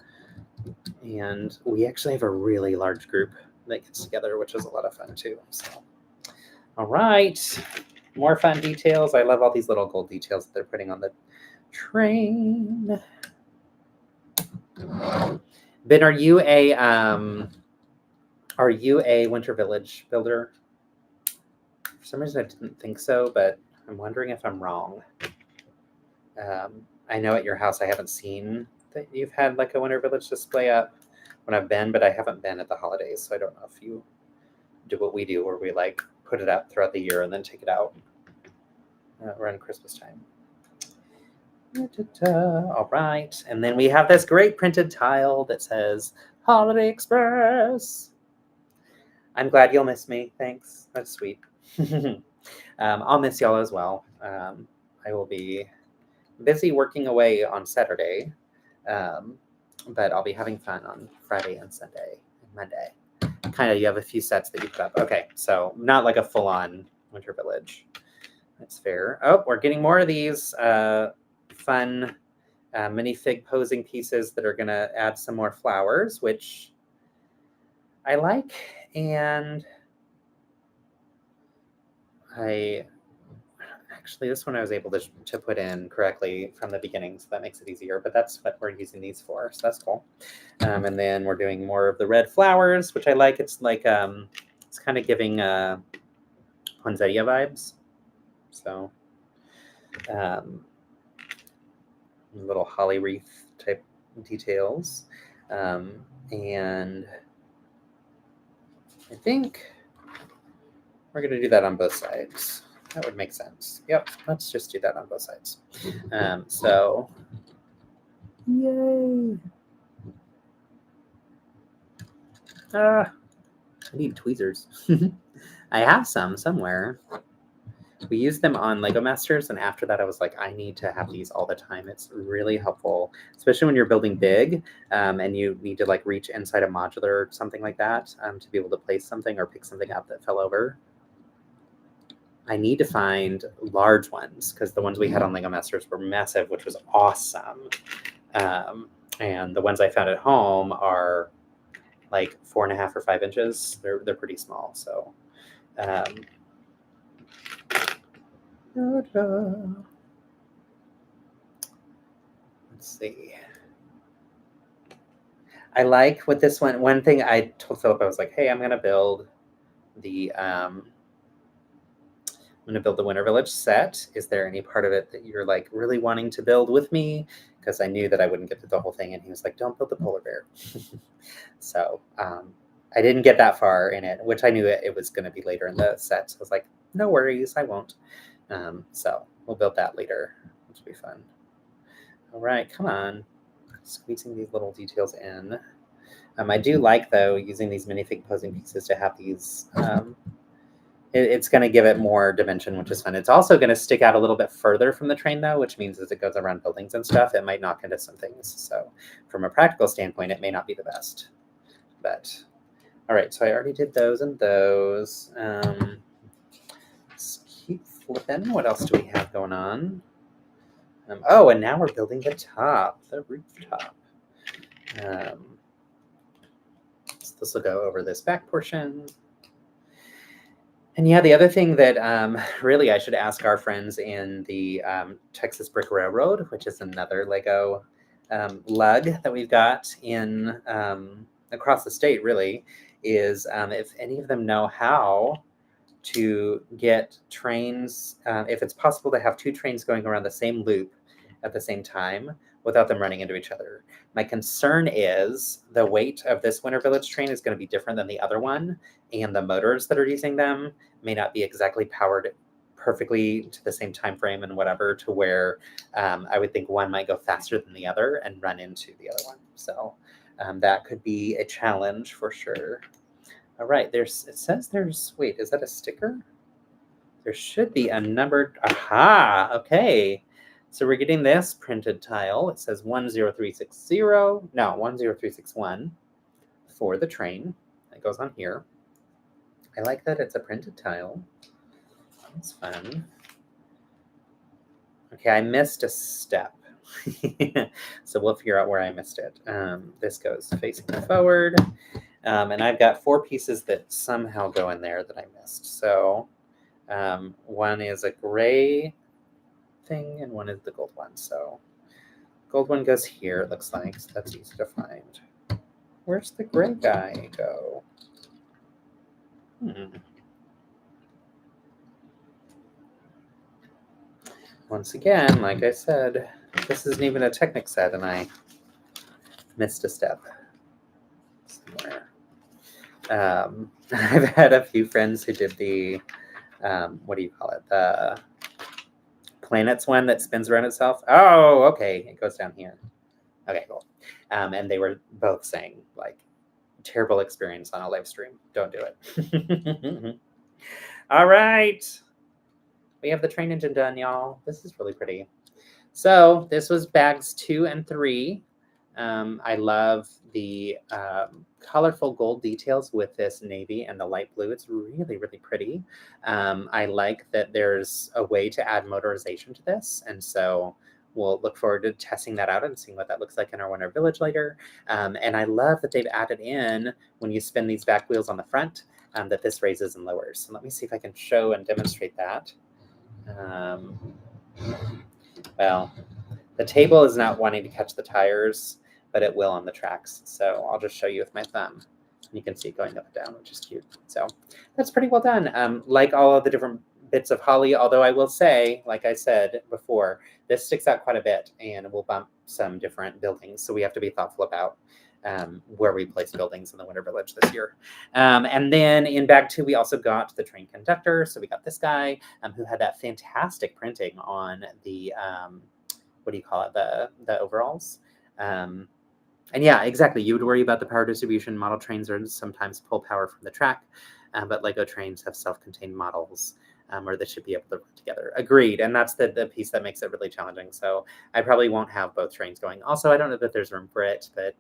And we actually have a really large group that gets together, which is a lot of fun too. So, all right, more fun details. I love all these little gold details that they're putting on the train. Ben, are you a Winter Village builder? For some reason, I didn't think so, but I'm wondering if I'm wrong. I know at your house I haven't seen that you've had like a Winter Village display up when I've been, but I haven't been at the holidays, so I don't know if you do what we do, where we like put it up throughout the year and then take it out around Christmas time. All right, and then we have this great printed tile that says Holiday Express. I'm glad you'll miss me. Thanks. That's sweet. I'll miss y'all as well. I will be busy working away on Saturday, but I'll be having fun on Friday and Sunday and Monday. Kind of, you have a few sets that you put up. Okay, so not like a full-on Winter Village. That's fair. Oh, we're getting more of these fun minifig posing pieces that are going to add some more flowers, which I like. And actually, this one I was able to put in correctly from the beginning, so that makes it easier. But that's what we're using these for, so that's cool. And then we're doing more of the red flowers, which I like. It's like it's kind of giving poinsettia vibes. So little holly wreath type details, and I think we're going to do that on both sides. That would make sense. Yep, let's just do that on both sides. So, yay! I need tweezers. I have some somewhere. We used them on Lego Masters, and after that I was like, I need to have these all the time. It's really helpful, especially when you're building big, and you need to like reach inside a modular or something like that to be able to place something or pick something up that fell over. I need to find large ones because the ones we had on Lego Masters were massive, which was awesome. And the ones I found at home are like 4.5 or 5 inches. They're pretty small. So let's see. I like with this one. One thing I told Philip, I was like, hey, I'm gonna build the Winter Village set. Is there any part of it that you're like really wanting to build with me? Because I knew that I wouldn't get to the whole thing. And he was like, don't build the polar bear. So I didn't get that far in it, which I knew it was going to be later in the set. So I was like, no worries, I won't. So we'll build that later, which will be fun. All right, come on. Squeezing these little details in. I do like, though, using these minifig posing pieces to have these it's going to give it more dimension, which is fun. It's also going to stick out a little bit further from the train, though, which means as it goes around buildings and stuff, it might knock into some things. So from a practical standpoint, it may not be the best. But all right, so I already did those and those. Let's keep flipping. What else do we have going on? Oh, and now we're building the top, the rooftop. So this will go over this back portion. And yeah, the other thing that really I should ask our friends in the Texas Brick Railroad, which is another Lego lug that we've got in across the state really is if any of them know how to get trains, if it's possible to have two trains going around the same loop at the same time without them running into each other. My concern is the weight of this Winter Village train is going to be different than the other one, and the motors that are using them may not be exactly powered perfectly to the same time frame and whatever, to where I would think one might go faster than the other and run into the other one. So that could be a challenge for sure. All right, it says there's, wait, is that a sticker? There should be a numbered, aha, okay. So we're getting this printed tile. It says 10360, no, 10361 for the train. It goes on here. I like that it's a printed tile. That's fun. Okay, I missed a step. So we'll figure out where I missed it. This goes facing forward. And I've got 4 pieces that somehow go in there that I missed. So one is a gray thing and one is the gold one. So gold one goes here, it looks like. So that's easy to find. Where's the gray guy go? Once again, like I said, this isn't even a Technic set, and I missed a step somewhere. I've had a few friends who did the, what do you call it? The planets one that spins around itself. Oh, okay. It goes down here. Okay, cool. And they were both saying, like, terrible experience on a live stream. Don't do it. All right. We have the train engine done, y'all. This is really pretty. So this was bags 2 and 3. I love the colorful gold details with this navy and the light blue. It's really, really pretty. I like that there's a way to add motorization to this. And so we'll look forward to testing that out and seeing what that looks like in our Winter Village later. And I love that they've added in, when you spin these back wheels on the front, that this raises and lowers. So let me see if I can show and demonstrate that. Well, the table is not wanting to catch the tires, but it will on the tracks. So I'll just show you with my thumb. You can see it going up and down, which is cute. So that's pretty well done. Like all of the different bits of holly, although I will say, like I said before, this sticks out quite a bit and will bump some different buildings. So we have to be thoughtful about where we place buildings in the Winter Village this year. And then in bag 2, we also got the train conductor. So we got this guy who had that fantastic printing on the, what do you call it, the overalls. And yeah, exactly. You would worry about the power distribution. Model trains are sometimes pull power from the track, but Lego trains have self-contained models, or they should be able to run together. Agreed. And that's the piece that makes it really challenging. So I probably won't have both trains going. Also, I don't know that there's room for it, but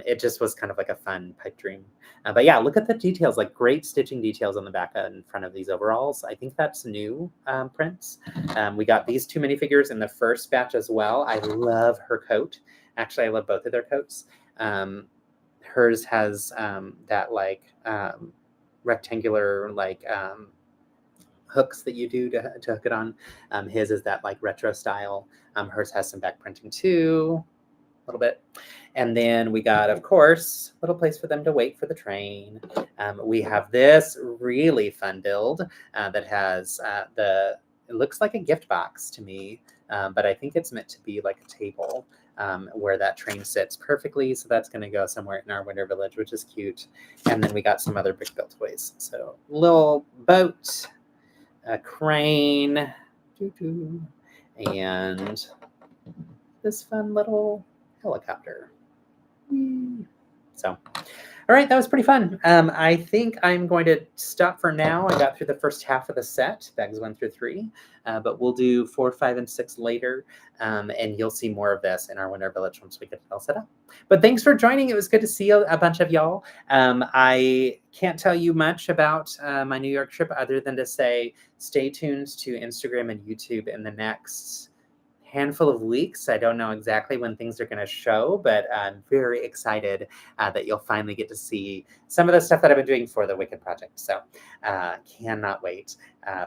it just was kind of like a fun pipe dream. But yeah, look at the details, like great stitching details on the back and front of these overalls. I think that's new prints. We got these 2 minifigures in the first batch as well. I love her coat. Actually, I love both of their coats. Hers has that like rectangular like hooks that you do to hook it on. His is that like retro style. Hers has some back printing too, a little bit. And then we got, of course, a little place for them to wait for the train. We have this really fun build that has it looks like a gift box to me, but I think it's meant to be like a table where that train sits perfectly. So that's going to go somewhere in our Winter Village, which is cute. And then we got some other brick built toys. So little boat, a crane, and this fun little helicopter. So, all right, that was pretty fun. I think I'm going to stop for now. I got through the first half of the set, bags 1 through 3, but we'll do 4, 5, and 6 later, and you'll see more of this in our Winter Village once we get it all set up. But thanks for joining. It was good to see a bunch of y'all. I can't tell you much about my New York trip other than to say stay tuned to Instagram and YouTube in the next handful of weeks. I don't know exactly when things are going to show, but I'm very excited that you'll finally get to see some of the stuff that I've been doing for the Wicked Project. So cannot wait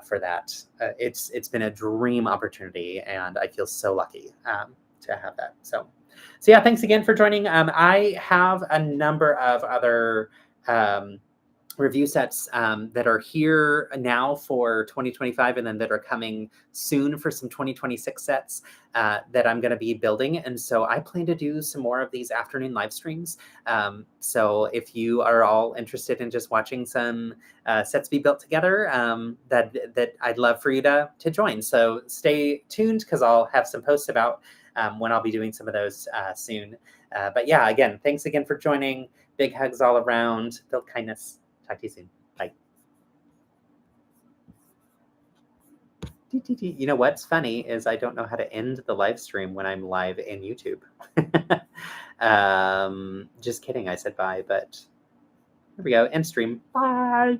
for that. It's been a dream opportunity, and I feel so lucky to have that. So So yeah, thanks again for joining. I have a number of other review sets that are here now for 2025 and then that are coming soon for some 2026 sets that I'm going to be building. And so I plan to do some more of these afternoon live streams. So if you are all interested in just watching some sets be built together, that I'd love for you to join. So stay tuned because I'll have some posts about when I'll be doing some of those soon. But yeah, again, thanks again for joining. Big hugs all around. Build kindness. Talk to you soon. Bye. You know what's funny is I don't know how to end the live stream when I'm live in YouTube. Just kidding. I said bye, but here we go. End stream. Bye.